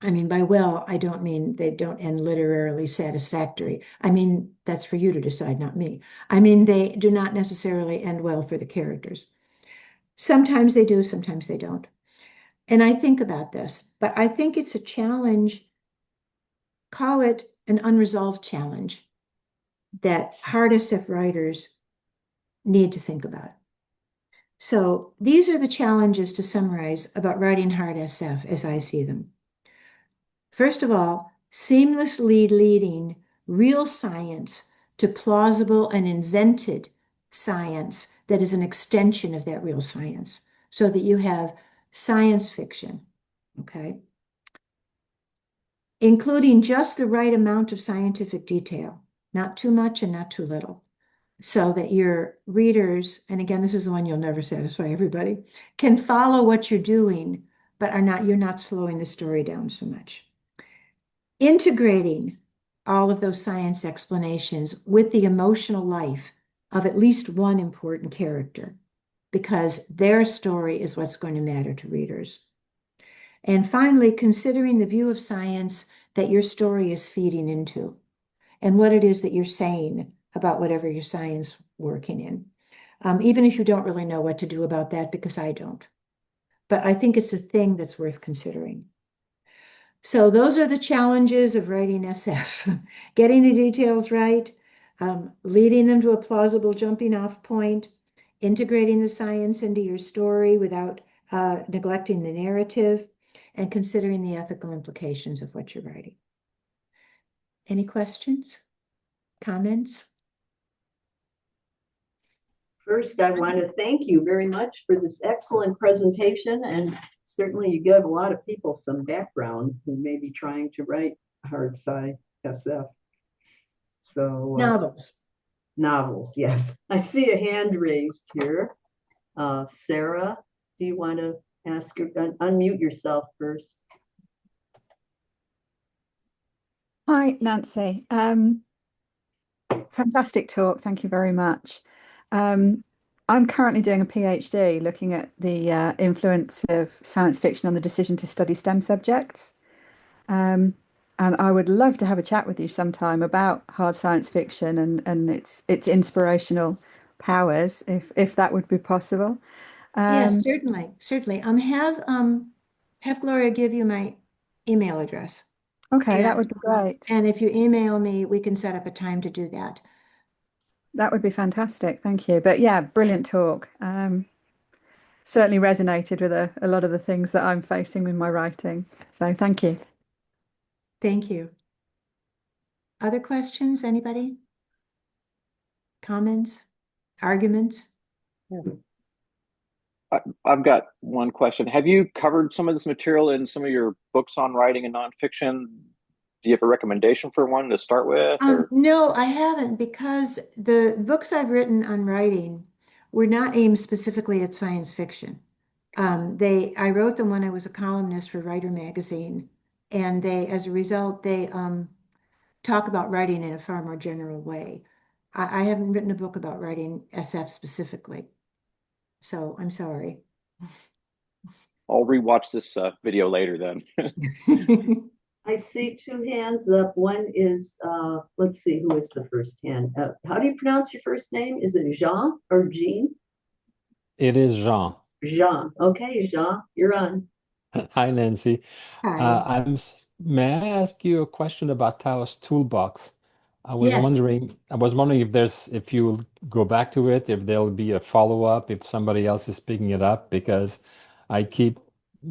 I mean, by well, I don't mean they don't end literarily satisfactory. I mean, that's for you to decide, not me. I mean, they do not necessarily end well for the characters. Sometimes they do, sometimes they don't. And I think about this, but I think it's a challenge, call it an unresolved challenge that hard SF writers need to think about. So these are the challenges to summarize about writing hard SF as I see them. First of all, seamlessly leading real science to plausible and invented science that is an extension of that real science, so that you have science fiction, okay? Including just the right amount of scientific detail, not too much and not too little, so that your readers, and again, this is the one you'll never satisfy everybody, can follow what you're doing, but you're not slowing the story down so much. Integrating all of those science explanations with the emotional life of at least one important character, because their story is what's going to matter to readers. And finally, considering the view of science that your story is feeding into and what it is that you're saying about whatever your science working in. Even if you don't really know what to do about that, because I don't. But I think it's a thing that's worth considering. So those are the challenges of writing SF. Getting the details right, leading them to a plausible jumping off point, integrating the science into your story without neglecting the narrative, and considering the ethical implications of what you're writing. Any questions? Comments? First, I want to thank you very much for this excellent presentation, and certainly you give a lot of people some background who may be trying to write hard sci SF. So novels, yes. I see a hand raised here. Sarah, do you want to unmute yourself first? Hi, Nancy. Fantastic talk. Thank you very much. I'm currently doing a PhD looking at the influence of science fiction on the decision to study STEM subjects. And I would love to have a chat with you sometime about hard science fiction and its inspirational powers, if that would be possible. Yes, Um, certainly, certainly. Have Gloria give you my email address. okay, that And would be great. and if you email me, we can set up a time to do that. That would be fantastic. Thank you. But yeah, brilliant talk. Certainly resonated with a lot of the things that I'm facing with my writing. So thank you. Thank you. Other questions, anybody? Comments? Arguments? I've got one question. Have you covered some of this material in some of your books on writing and nonfiction? Do you have a recommendation for one to start with, or? No, I haven't because the books I've written on writing were not aimed specifically at science fiction. I wrote them when I was a columnist for Writer magazine, and as a result, they talk about writing in a far more general way. I haven't written a book about writing SF specifically, so I'm sorry. I'll rewatch this video later then. I see two hands up. One is, let's see, who is the first hand? How do you pronounce your first name? Is it Jean or Jean? It is Jean. Jean. Okay, Jean, you're on. Hi, Nancy. Hi. May I ask you a question about Tao's toolbox? Yes. I was wondering if you will go back to it, if there'll be a follow-up, if somebody else is picking it up, because I keep,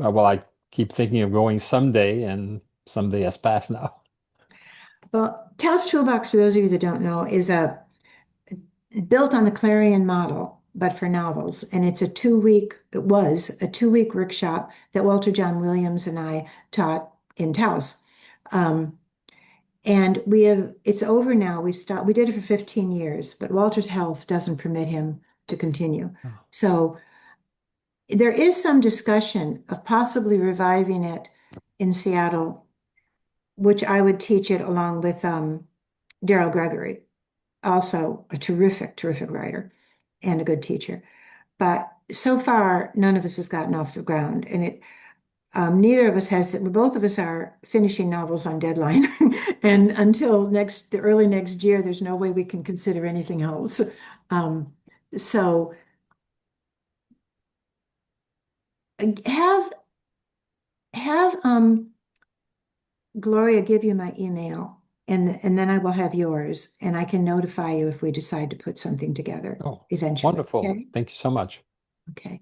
I keep thinking of going someday, and someday has passed now. Well, Tao's Toolbox, for those of you that don't know, is built on the Clarion model, but for novels. And it was a 2-week workshop that Walter John Williams and I taught in Taos. And it's over now. We did it for 15 years, but Walter's health doesn't permit him to continue. Oh. So there is some discussion of possibly reviving it in Seattle, which I would teach it along with Daryl Gregory, also a terrific, terrific writer and a good teacher. But so far, none of us has gotten off the ground, and neither of us has. Both of us are finishing novels on deadline, and until the early next year, there's no way we can consider anything else. So have Gloria give you my email, and then I will have yours, and I can notify you if we decide to put something together Oh, eventually. wonderful. Okay? Thank you so much. Okay.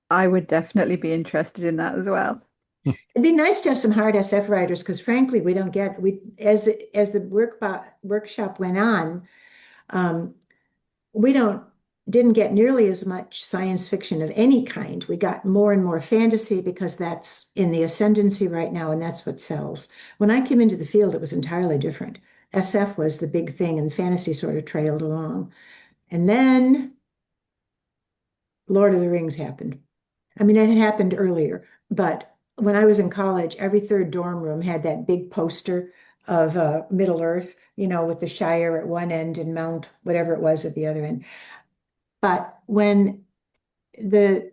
I would definitely be interested in that as well. It'd be nice to have some hard SF writers because frankly, we don't get as the workshop went on, we didn't get nearly as much science fiction of any kind. We got more and more fantasy because that's in the ascendancy right now, and that's what sells. When I came into the field, it was entirely different. SF was the big thing, and fantasy sort of trailed along. And then Lord of the Rings happened. I mean, it had happened earlier, but when I was in college, every third dorm room had that big poster of Middle Earth, with the Shire at one end and Mount whatever it was at the other end. But when the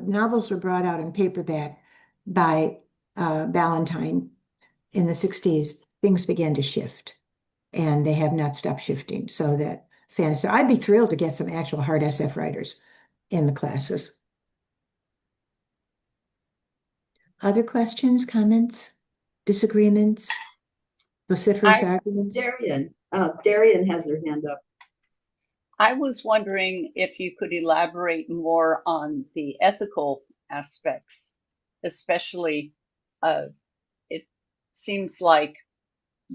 novels were brought out in paperback by Ballantine in the 60s, things began to shift, and they have not stopped shifting. So that fantasy, I'd be thrilled to get some actual hard SF writers in the classes. Other questions, comments, disagreements, vociferous arguments? Darian has her hand up. I was wondering if you could elaborate more on the ethical aspects, especially it seems like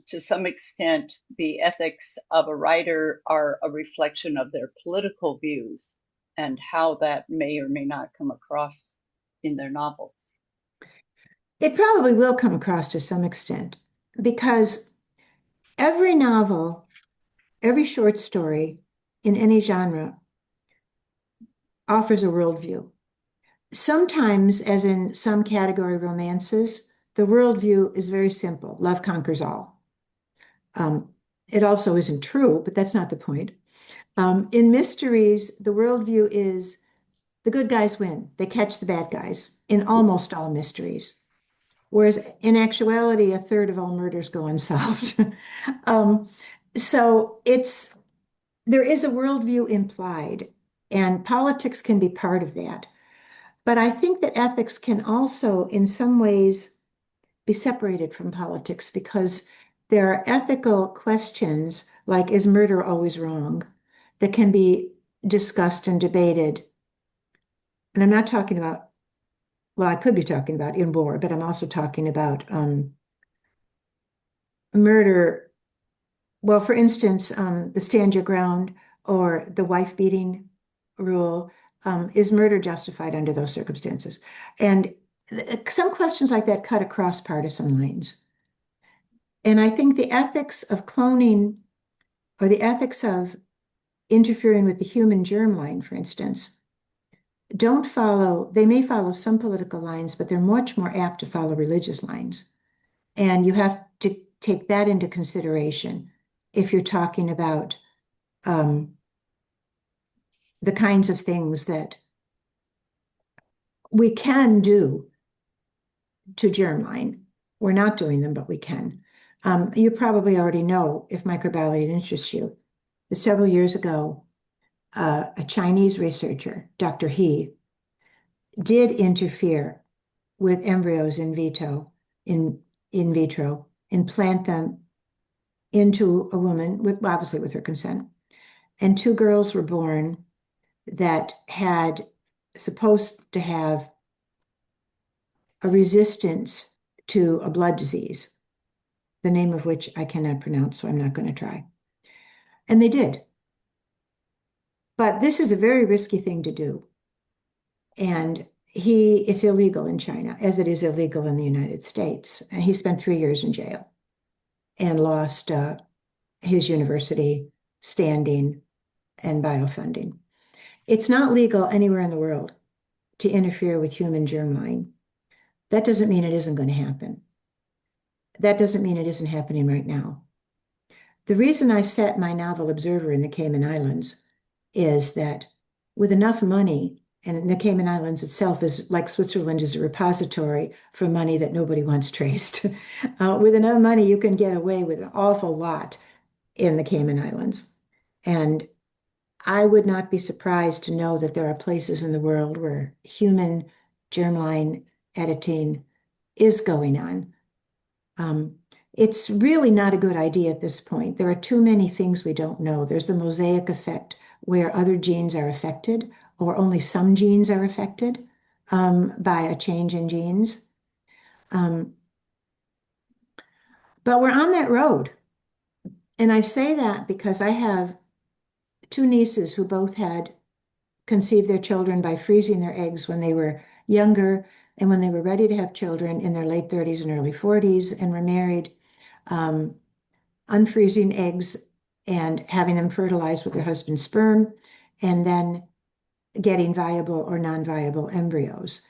to some extent the ethics of a writer are a reflection of their political views and how that may or may not come across in their novels. It probably will come across to some extent because every novel, every short story in any genre offers a worldview. Sometimes, as in some category romances, the worldview is very simple. Love conquers all. It also isn't true, but that's not the point. In mysteries, the worldview is the good guys win. They catch the bad guys in almost all mysteries. Whereas in actuality, a third of all murders go unsolved. So there is a worldview implied, and politics can be part of that. But I think that ethics can also, in some ways, be separated from politics because there are ethical questions like, is murder always wrong, that can be discussed and debated. And I'm not talking about, well, I could be talking about in war, but I'm also talking about murder. Well, for instance, the stand your ground or the wife beating rule, is murder justified under those circumstances? And some questions like that cut across partisan lines. And I think the ethics of cloning or the ethics of interfering with the human germline, for instance, don't follow, they may follow some political lines, but they're much more apt to follow religious lines. And you have to take that into consideration if you're talking about the kinds of things that we can do to germline. We're not doing them, but we can. You probably already know, if microbiology interests you, that several years ago, a Chinese researcher, Dr. He, did interfere with embryos in vitro, implant them into a woman with, obviously with her consent. And two girls were born that had supposed to have a resistance to a blood disease, the name of which I cannot pronounce, so I'm not going to try. And they did. But this is a very risky thing to do. And it's illegal in China, as it is illegal in the United States. And he spent 3 years in jail and lost his university standing and biofunding. It's not legal anywhere in the world to interfere with human germline. That doesn't mean it isn't going to happen. That doesn't mean it isn't happening right now. The reason I set my novel Observer in the Cayman Islands is that with enough money, and the Cayman Islands itself is like Switzerland, is a repository for money that nobody wants traced. With enough money, you can get away with an awful lot in the Cayman Islands. And I would not be surprised to know that there are places in the world where human germline editing is going on. It's really not a good idea at this point. There are too many things we don't know. There's the mosaic effect where other genes are affected or only some genes are affected by a change in genes. But we're on that road. And I say that because I have two nieces who both had conceived their children by freezing their eggs when they were younger and when they were ready to have children in their late 30s and early 40s and were married, unfreezing eggs and having them fertilized with their husband's sperm, and then getting viable or non-viable embryos.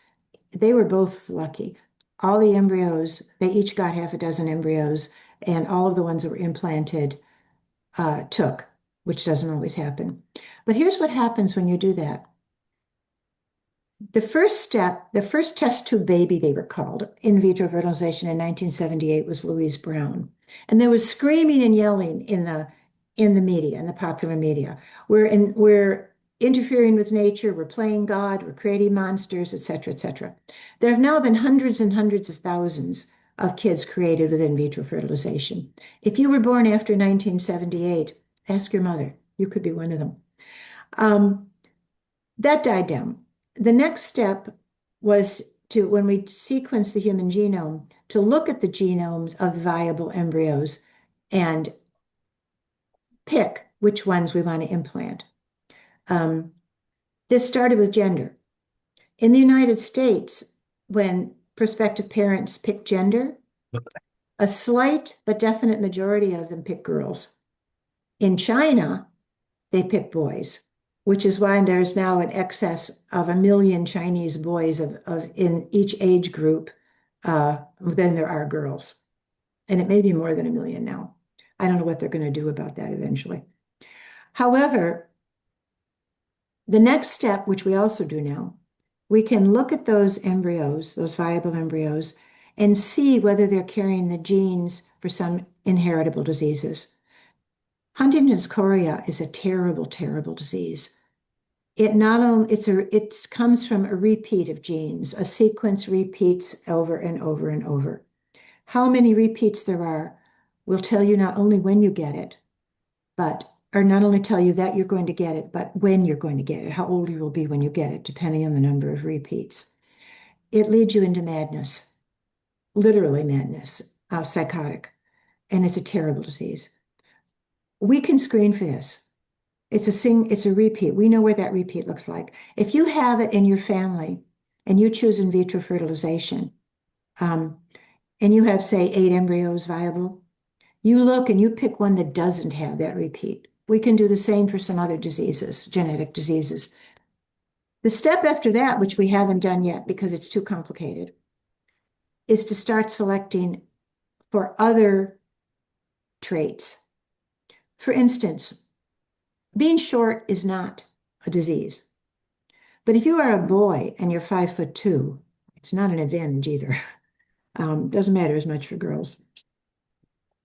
They were both lucky. All the embryos, they each got half a dozen embryos, and all of the ones that were implanted took, which doesn't always happen. But here's what happens when you do that. The first step, the first test tube baby, they were called, in vitro fertilization in 1978 was Louise Brown. And there was screaming and yelling in the media, in the popular media. We're interfering with nature, we're playing God, we're creating monsters, et cetera, et cetera. There have now been hundreds and hundreds of thousands of kids created with in vitro fertilization. If you were born after 1978, ask your mother. You could be one of them. That died down. The next step was to, when we sequenced the human genome, to look at the genomes of viable embryos and pick which ones we want to implant. This started with gender. In the United States, when prospective parents pick gender, a slight but definite majority of them pick girls. In China, they pick boys, which is why there's now an excess of 1 million Chinese boys in each age group than there are girls. And it may be more than 1 million now. I don't know what they're going to do about that eventually. However, the next step, which we also do now, we can look at those embryos, those viable embryos, and see whether they're carrying the genes for some inheritable diseases. Huntington's chorea is a terrible, terrible disease. It not only it comes from a repeat of genes. A sequence repeats over and over and over. How many repeats there are will tell you not only when you get it, or not only tell you that you're going to get it, but when you're going to get it, how old you will be when you get it, depending on the number of repeats. It leads you into madness, literally madness, psychotic, and it's a terrible disease. We can screen for this. It's a repeat. We know where that repeat looks like. If you have it in your family and you choose in vitro fertilization, and you have, say, 8 embryos viable, you look and you pick one that doesn't have that repeat. We can do the same for some other diseases, genetic diseases. The step after that, which we haven't done yet because it's too complicated, is to start selecting for other traits. For instance, being short is not a disease. But if you are a boy and you're 5'2", it's not an advantage either. Doesn't matter as much for girls.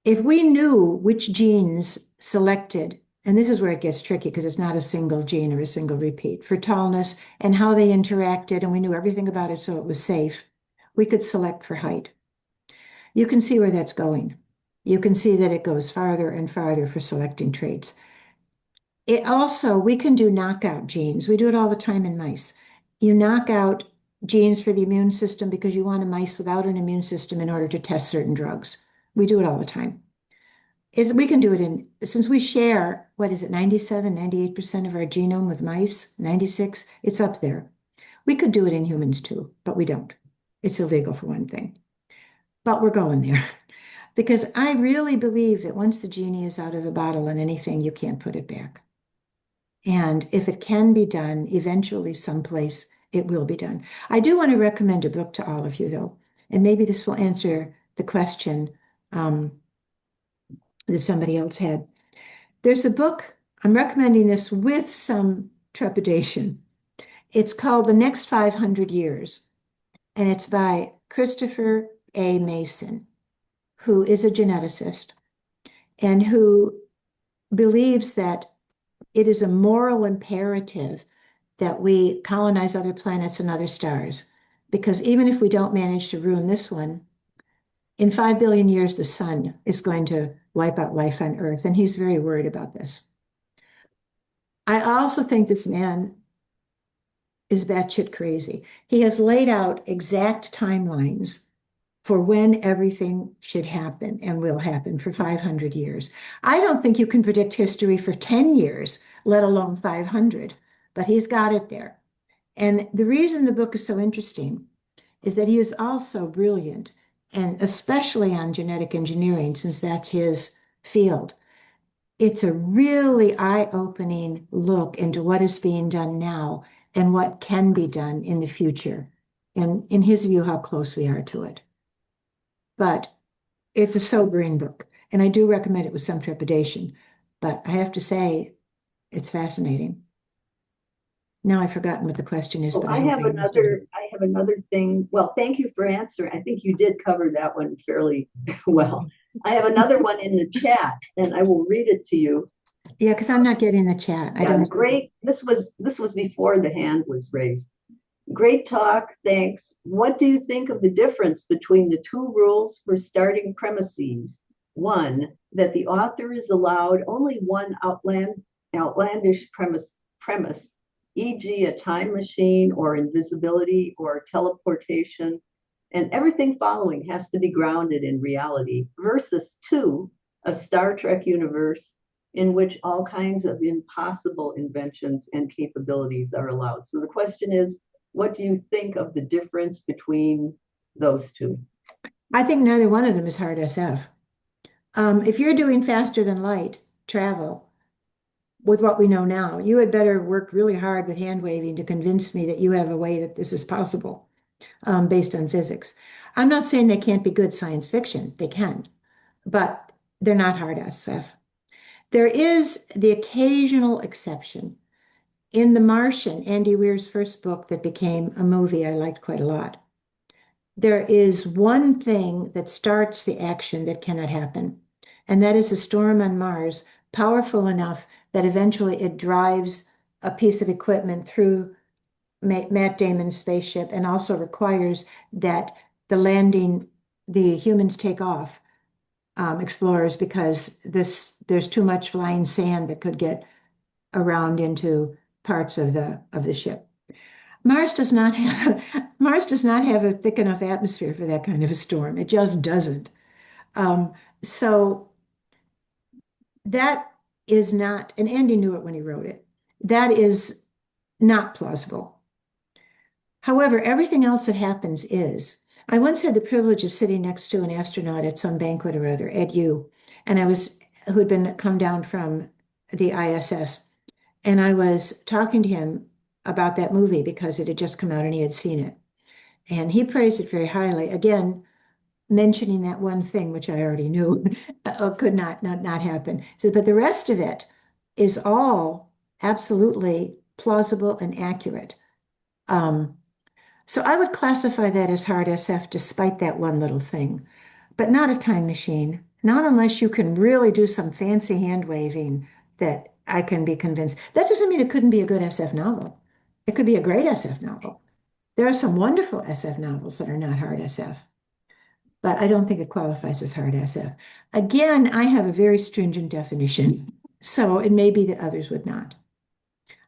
If we knew which genes selected, and this is where it gets tricky because it's not a single gene or a single repeat, for tallness and how they interacted, and we knew everything about it so it was safe, we could select for height. You can see where that's going. You can see that it goes farther and farther for selecting traits. It also, we can do knockout genes. We do it all the time in mice. You knock out genes for the immune system because you want a mice without an immune system in order to test certain drugs. We do it all the time. We can do it since we share, 97, 98% of our genome with mice, 96, it's up there. We could do it in humans too, but we don't. It's illegal for one thing. But we're going there because I really believe that once the genie is out of the bottle on anything, you can't put it back. And if it can be done, eventually someplace it will be done. I do want to recommend a book to all of you, though, and maybe this will answer the question that somebody else had. There's a book, I'm recommending this with some trepidation. It's called The Next 500 Years, and it's by Christopher A. Mason, who is a geneticist and who believes that it is a moral imperative that we colonize other planets and other stars, because even if we don't manage to ruin this one, in 5 billion years, the sun is going to wipe out life on Earth, and he's very worried about this. I also think this man is batshit crazy. He has laid out exact timelines for when everything should happen and will happen for 500 years. I don't think you can predict history for 10 years, let alone 500, but he's got it there. And the reason the book is so interesting is that he is also brilliant, and especially on genetic engineering, since that's his field. It's a really eye-opening look into what is being done now and what can be done in the future, and in his view, how close we are to it. But it's a sobering book, and I do recommend it with some trepidation. But I have to say, it's fascinating. Now I've forgotten what the question is. Oh, but I have another thing. Well, thank you for answering. I think you did cover that one fairly well. I have another one in the chat, and I will read it to you. Yeah, because I'm not getting the chat. I don't. Great. This was before the hand was raised. Great talk, thanks. What do you think of the difference between the two rules for starting premises? One, that the author is allowed only one outlandish premise, e.g. a time machine or invisibility or teleportation, and everything following has to be grounded in reality, versus two, a Star Trek universe in which all kinds of impossible inventions and capabilities are allowed. So the question is, what do you think of the difference between those two? I think neither one of them is hard SF. If you're doing faster than light travel with what we know now, you had better work really hard with hand waving to convince me that you have a way that this is possible based on physics. I'm not saying they can't be good science fiction. They can, but they're not hard SF. There is the occasional exception. In The Martian, Andy Weir's first book that became a movie I liked quite a lot, there is one thing that starts the action that cannot happen, and that is a storm on Mars powerful enough that eventually it drives a piece of equipment through Matt Damon's spaceship, and also requires that the humans take off, explorers, because there's too much flying sand that could get around into parts of the ship. Mars does not have a thick enough atmosphere for that kind of a storm. It just doesn't. So that is not, and Andy knew it when he wrote it, that is not plausible. However, everything else that happens is. I once had the privilege of sitting next to an astronaut at some banquet or other at U, and who had come down from the ISS, and I was talking to him about that movie because it had just come out and he had seen it. And he praised it very highly. Again, mentioning that one thing, which I already knew could not happen. So, but the rest of it is all absolutely plausible and accurate. So I would classify that as hard SF despite that one little thing, but not a time machine. Not unless you can really do some fancy hand waving that I can be convinced. That doesn't mean it couldn't be a good SF novel. It could be a great SF novel. There are some wonderful SF novels that are not hard SF, but I don't think it qualifies as hard SF. Again, I have a very stringent definition, so it may be that others would not.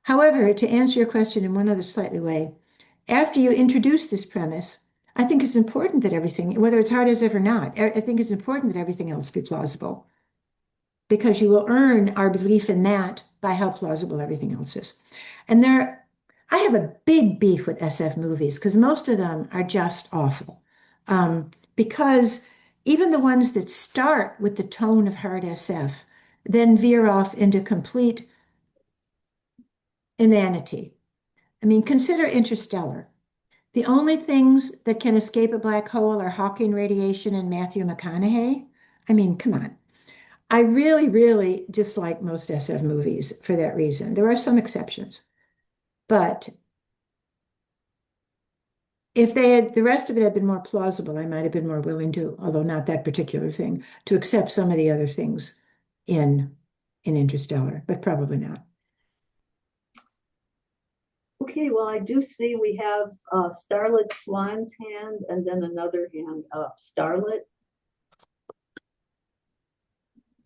However, to answer your question in one other slightly way, after you introduce this premise, I think it's important that everything, whether it's hard SF or not, I think it's important that everything else be plausible, because you will earn our belief in that by how plausible everything else is. And I have a big beef with SF movies because most of them are just awful. Because even the ones that start with the tone of hard SF then veer off into complete inanity. I mean, consider Interstellar. The only things that can escape a black hole are Hawking radiation and Matthew McConaughey. I mean, come on. I really, really dislike most SF movies for that reason. There are some exceptions. But if the rest of it had been more plausible, I might have been more willing to, although not that particular thing, to accept some of the other things in Interstellar, but probably not. Okay, well, I do see we have Starlet Swan's hand and then another hand up. Starlet?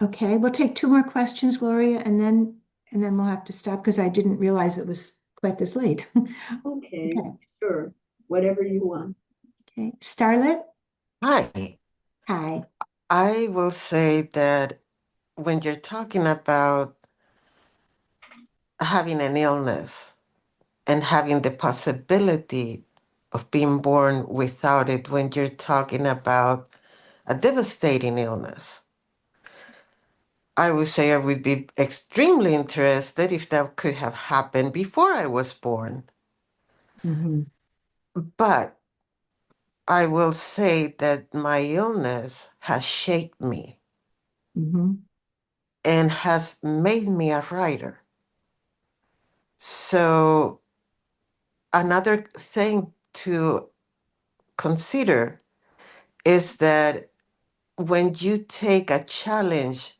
Okay, we'll take two more questions, Gloria, and then we'll have to stop because I didn't realize it was quite this late. Okay, Okay. sure. Whatever you want. Okay, Starlet? Hi. Hi. I will say that when you're talking about having an illness and having the possibility of being born without it, when you're talking about a devastating illness, I would say I would be extremely interested if that could have happened before I was born. Mm-hmm. But I will say that my illness has shaped me Mm-hmm. and has made me a writer. So another thing to consider is that when you take a challenge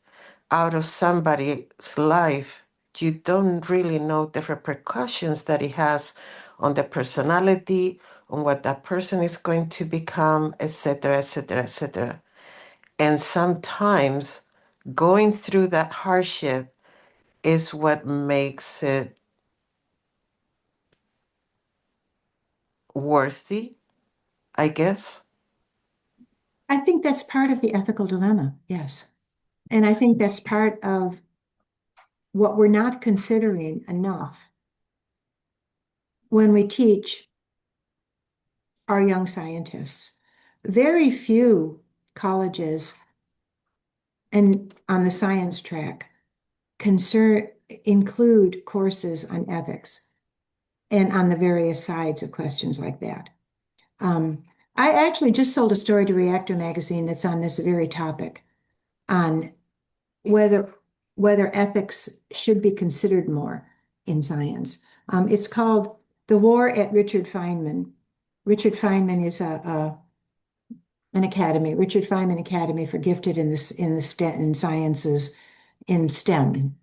out of somebody's life, you don't really know the repercussions that it has on the personality, on what that person is going to become, etc., etc., etc. And sometimes going through that hardship is what makes it worthy, I guess. I think that's part of the ethical dilemma, yes. And I think that's part of what we're not considering enough when we teach our young scientists. Very few colleges and on the science track include courses on ethics and on the various sides of questions like that. I actually just sold a story to Reactor magazine that's on this very topic, on whether ethics should be considered more in science. It's called The War at Richard Feynman. Richard Feynman is an academy, Richard Feynman Academy for Gifted in the STEM sciences in STEM.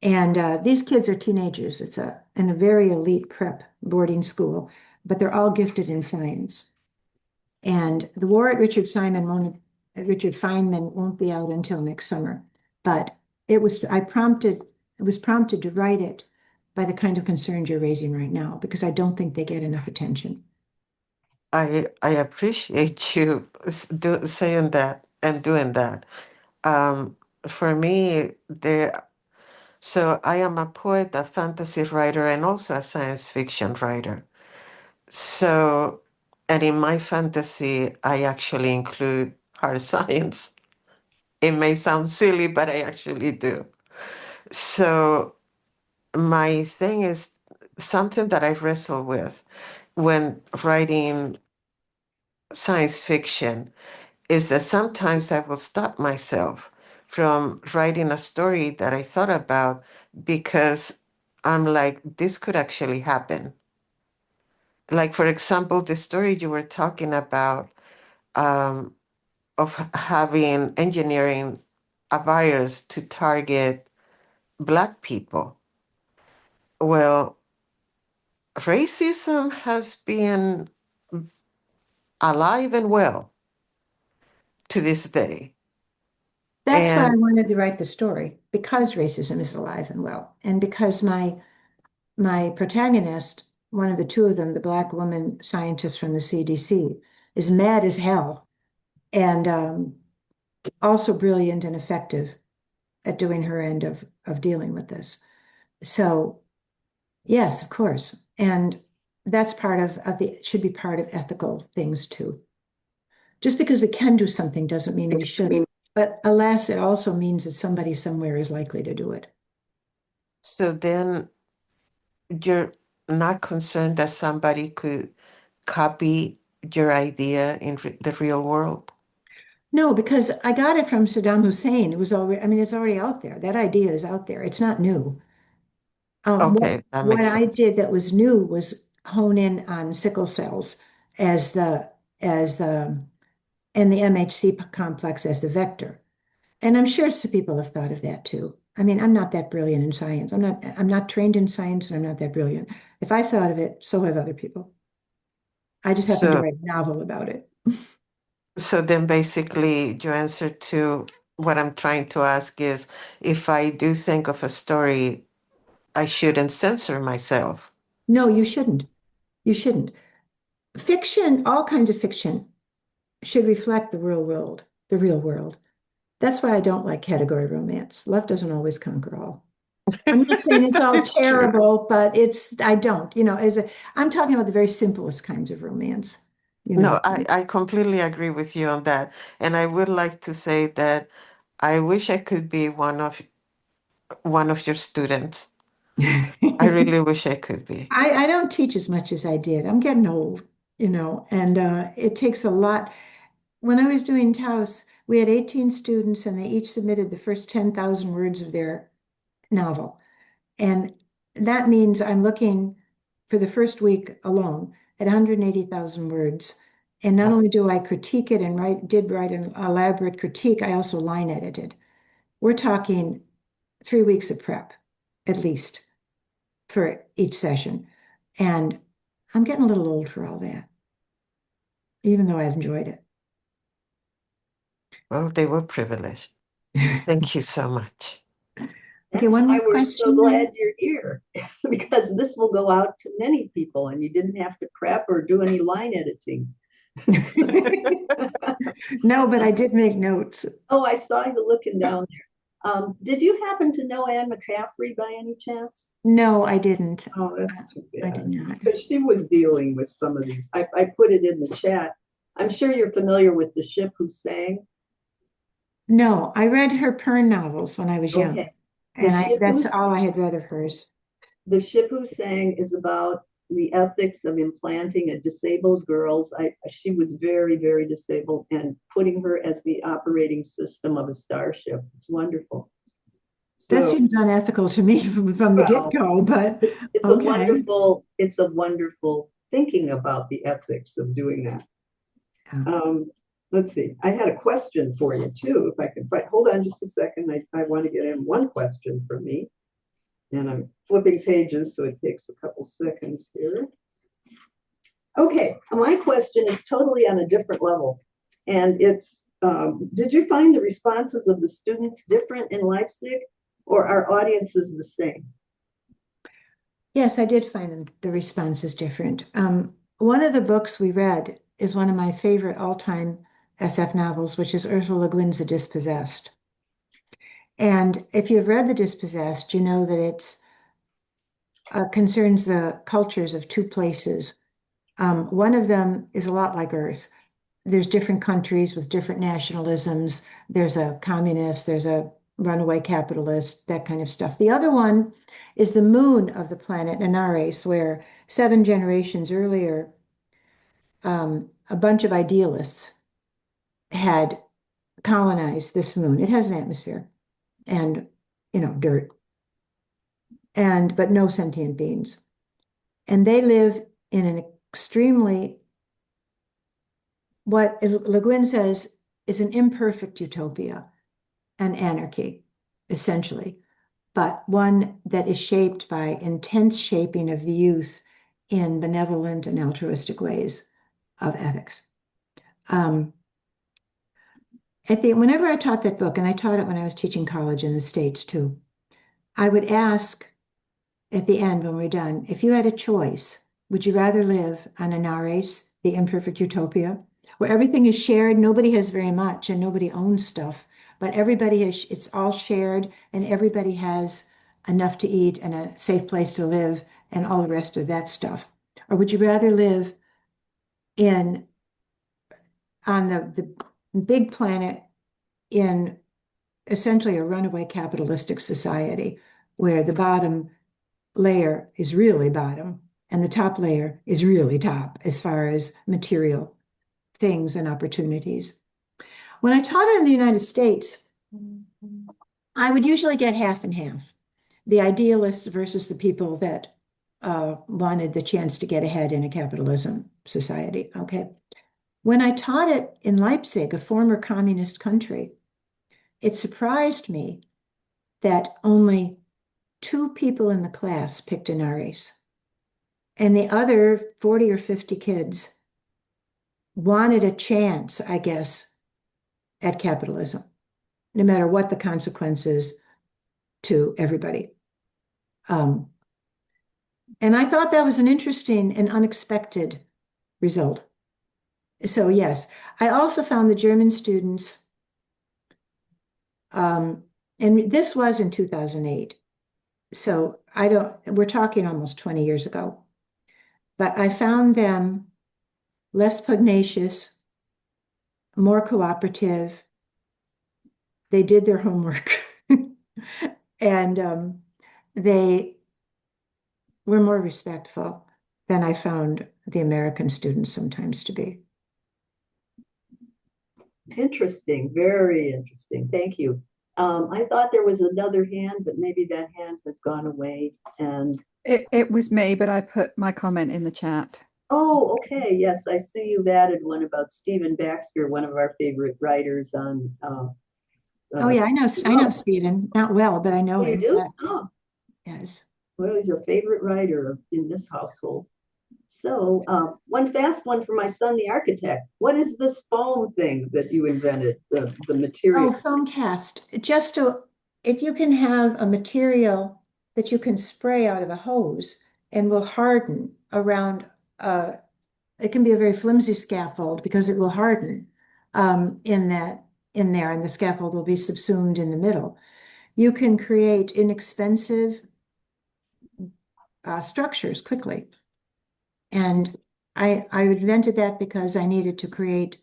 And these kids are teenagers. It's in a very elite prep boarding school, but they're all gifted in science. And the war at Richard Feynman won't be out until next summer. But it was prompted to write it by the kind of concerns you're raising right now, because I don't think they get enough attention. I appreciate you saying that and doing that. For me, so I am a poet, a fantasy writer, and also a science fiction writer. So, and in my fantasy, I actually include hard science. It may sound silly, but I actually do. So my thing is something that I wrestle with when writing science fiction is that sometimes I will stop myself from writing a story that I thought about because I'm like, this could actually happen. Like, for example, the story you were talking about um, of having engineering a virus to target Black people. Well, racism has been alive and well to this day. That's why I And wanted to write the story, because racism is alive and well, and because my protagonist, one of the two of them, the Black woman scientist from the CDC, is mad as hell, and also brilliant and effective at doing her end of dealing with this. So yes, of course. And that's part of the, should be part of ethical things too. Just because we can do something doesn't mean we should. But alas, it also means that somebody somewhere is likely to do it. so then you're not concerned that somebody could copy your idea in the real world? No, because I got it from Saddam Hussein. It was already, I mean, it's already out there. That idea is out there. It's not new. Okay, that What makes I sense. did that was new was hone in on sickle cells as as the and the MHC complex as the vector. And I'm sure some people have thought of that too. I mean, I'm not that brilliant in science. I'm not trained in science, and I'm not that brilliant. If I've thought of it, so have other people. I just happened to So, write a novel about it. so then basically your answer to what I'm trying to ask is if I do think of a story, I shouldn't censor myself. No, you shouldn't. You shouldn't. Fiction, all kinds of fiction, should reflect the real world, the real world. That's why I don't like category romance. Love doesn't always conquer all. I'm not saying it's That all is true. terrible, but I don't, I'm talking about the very simplest kinds of romance, you No, know. I completely agree with you on that. And I would like to say that I wish I could be one of your students. I really wish I could be. I don't teach as much as I did. I'm getting old, and it takes a lot. When I was doing Taos, we had 18 students and they each submitted the first 10,000 words of their novel. And that means I'm looking for the first week alone at 180,000 words. And not only do I critique it and did write an elaborate critique, I also line edited. We're talking 3 weeks of prep, at least, for each session. And I'm getting a little old for all that, even though I enjoyed Well, they were privileged. it. Thank you so much. Okay, That's one why more we're so question glad then. you're here, because this will go out to many people and you didn't have to prep or do any line editing. No, but I did make notes. Oh, I saw you looking down there. Did you happen to know Anne McCaffrey by any chance? No, I didn't. Oh, that's too I did bad. not. Because she was dealing with some of these. I put it in the chat. I'm sure you're familiar with The Ship Who Sang. No, I read her Pern novels when I was young, Okay. and that's all I had read of hers. The Ship Who Sang is about the ethics of implanting a disabled girl's. She was very, very disabled, and putting her as the operating system of a starship. It's wonderful. That So, seems unethical to me from the well, get-go, but it's okay. a wonderful thinking about the ethics of doing that. Oh. let's see. I had a question for you too, if I can find. Hold on just a second. I want to get in one question from me. And I'm flipping pages, so it takes a couple seconds here. Okay, my question is totally on a different level. And it's, did you find the responses of the students different in Leipzig, or are audiences the same? Yes, I did find the responses different. One of the books we read is one of my favorite all-time SF novels, which is Ursula Le Guin's The Dispossessed. And if you've read The Dispossessed, you know that it's concerns the cultures of two places. One of them is a lot like Earth. There's different countries with different nationalisms. There's a communist, there's a runaway capitalist, that kind of stuff. The other one is the moon of the planet Antares, where 7 generations earlier, a bunch of idealists had colonized this moon. It has an atmosphere and, dirt, but no sentient beings. And they live in an extremely, what Le Guin says is an imperfect utopia, an anarchy, essentially, but one that is shaped by intense shaping of the youth in benevolent and altruistic ways of ethics. Whenever I taught that book, and I taught it when I was teaching college in the States too, I would ask at the end when we're done, if you had a choice, would you rather live on Antares, the imperfect utopia, where everything is shared, nobody has very much and nobody owns stuff, but it's all shared and everybody has enough to eat and a safe place to live and all the rest of that stuff? Or would you rather live on the big planet in essentially a runaway capitalistic society where the bottom layer is really bottom and the top layer is really top as far as material things and opportunities? When I taught it in the United States, I would usually get half and half. The idealists versus the people that wanted the chance to get ahead in a capitalism society, okay? When I taught it in Leipzig, a former communist country, it surprised me that only 2 people in the class picked Antares. And the other 40 or 50 kids wanted a chance, I guess, at capitalism, no matter what the consequences to everybody. And I thought that was an interesting and unexpected result. So yes, I also found the German students, and this was in 2008. So we're talking almost 20 years ago, but I found them less pugnacious, more cooperative. They did their homework and they were more respectful than I found the American students sometimes to be. Interesting, very interesting. Thank you. I thought there was another hand, but maybe that hand has gone away. And it was me, but I put my comment in the chat. oh, okay. Yes, I see you've added one about Stephen Baxter, one of our favorite writers on. Oh yeah, I know Stephen, not well, but I know Oh, you him. do? Yes. Oh, Yes. well, he's a favorite writer in this household. So one fast one for my son, the architect. What is this foam thing that you invented, the material? Oh, foam cast. If you can have a material that you can spray out of a hose and will harden around, it can be a very flimsy scaffold because it will harden in there, and the scaffold will be subsumed in the middle. You can create inexpensive structures quickly. And I invented that because I needed to create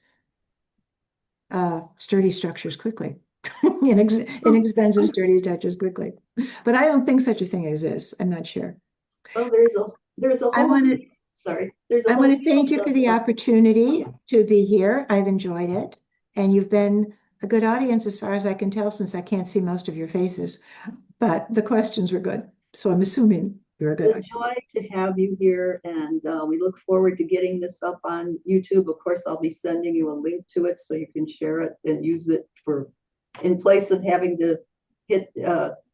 sturdy structures quickly, inexpensive sturdy structures quickly. But I don't think such a thing exists. I'm not sure. Oh, there's a whole. Sorry, I want to thank you for the opportunity to be here. I've enjoyed it, and you've been a good audience as far as I can tell, since I can't see most of your faces. But the questions were good, so I'm assuming You're a It's good a artist. joy to have you here, and we look forward to getting this up on YouTube. Of course, I'll be sending you a link to it so you can share it and use it in place of having to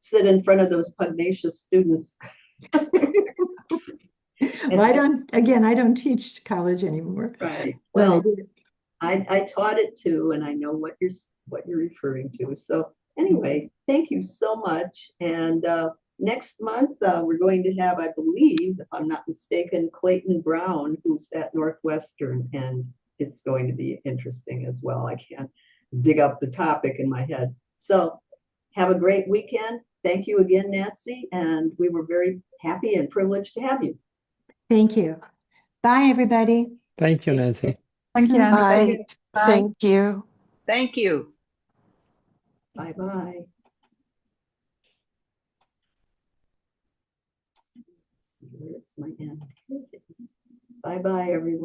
sit in front of those pugnacious students. Well, I don't teach college anymore. Right. But I Well, did. I taught it too, and I know what you're referring to. So anyway, thank you so much. And next month we're going to have, I believe, if I'm not mistaken, Clayton Brown, who's at Northwestern, and it's going to be interesting as well. I can't dig up the topic in my head. So have a great weekend. Thank you again, Nancy, and we were very happy and privileged to have you. Thank you. Bye, everybody. Thank you, Nancy. Thank you, Nancy. Right. Bye. Thank you. Thank you. Bye-bye. Where's my end? Bye-bye, everyone.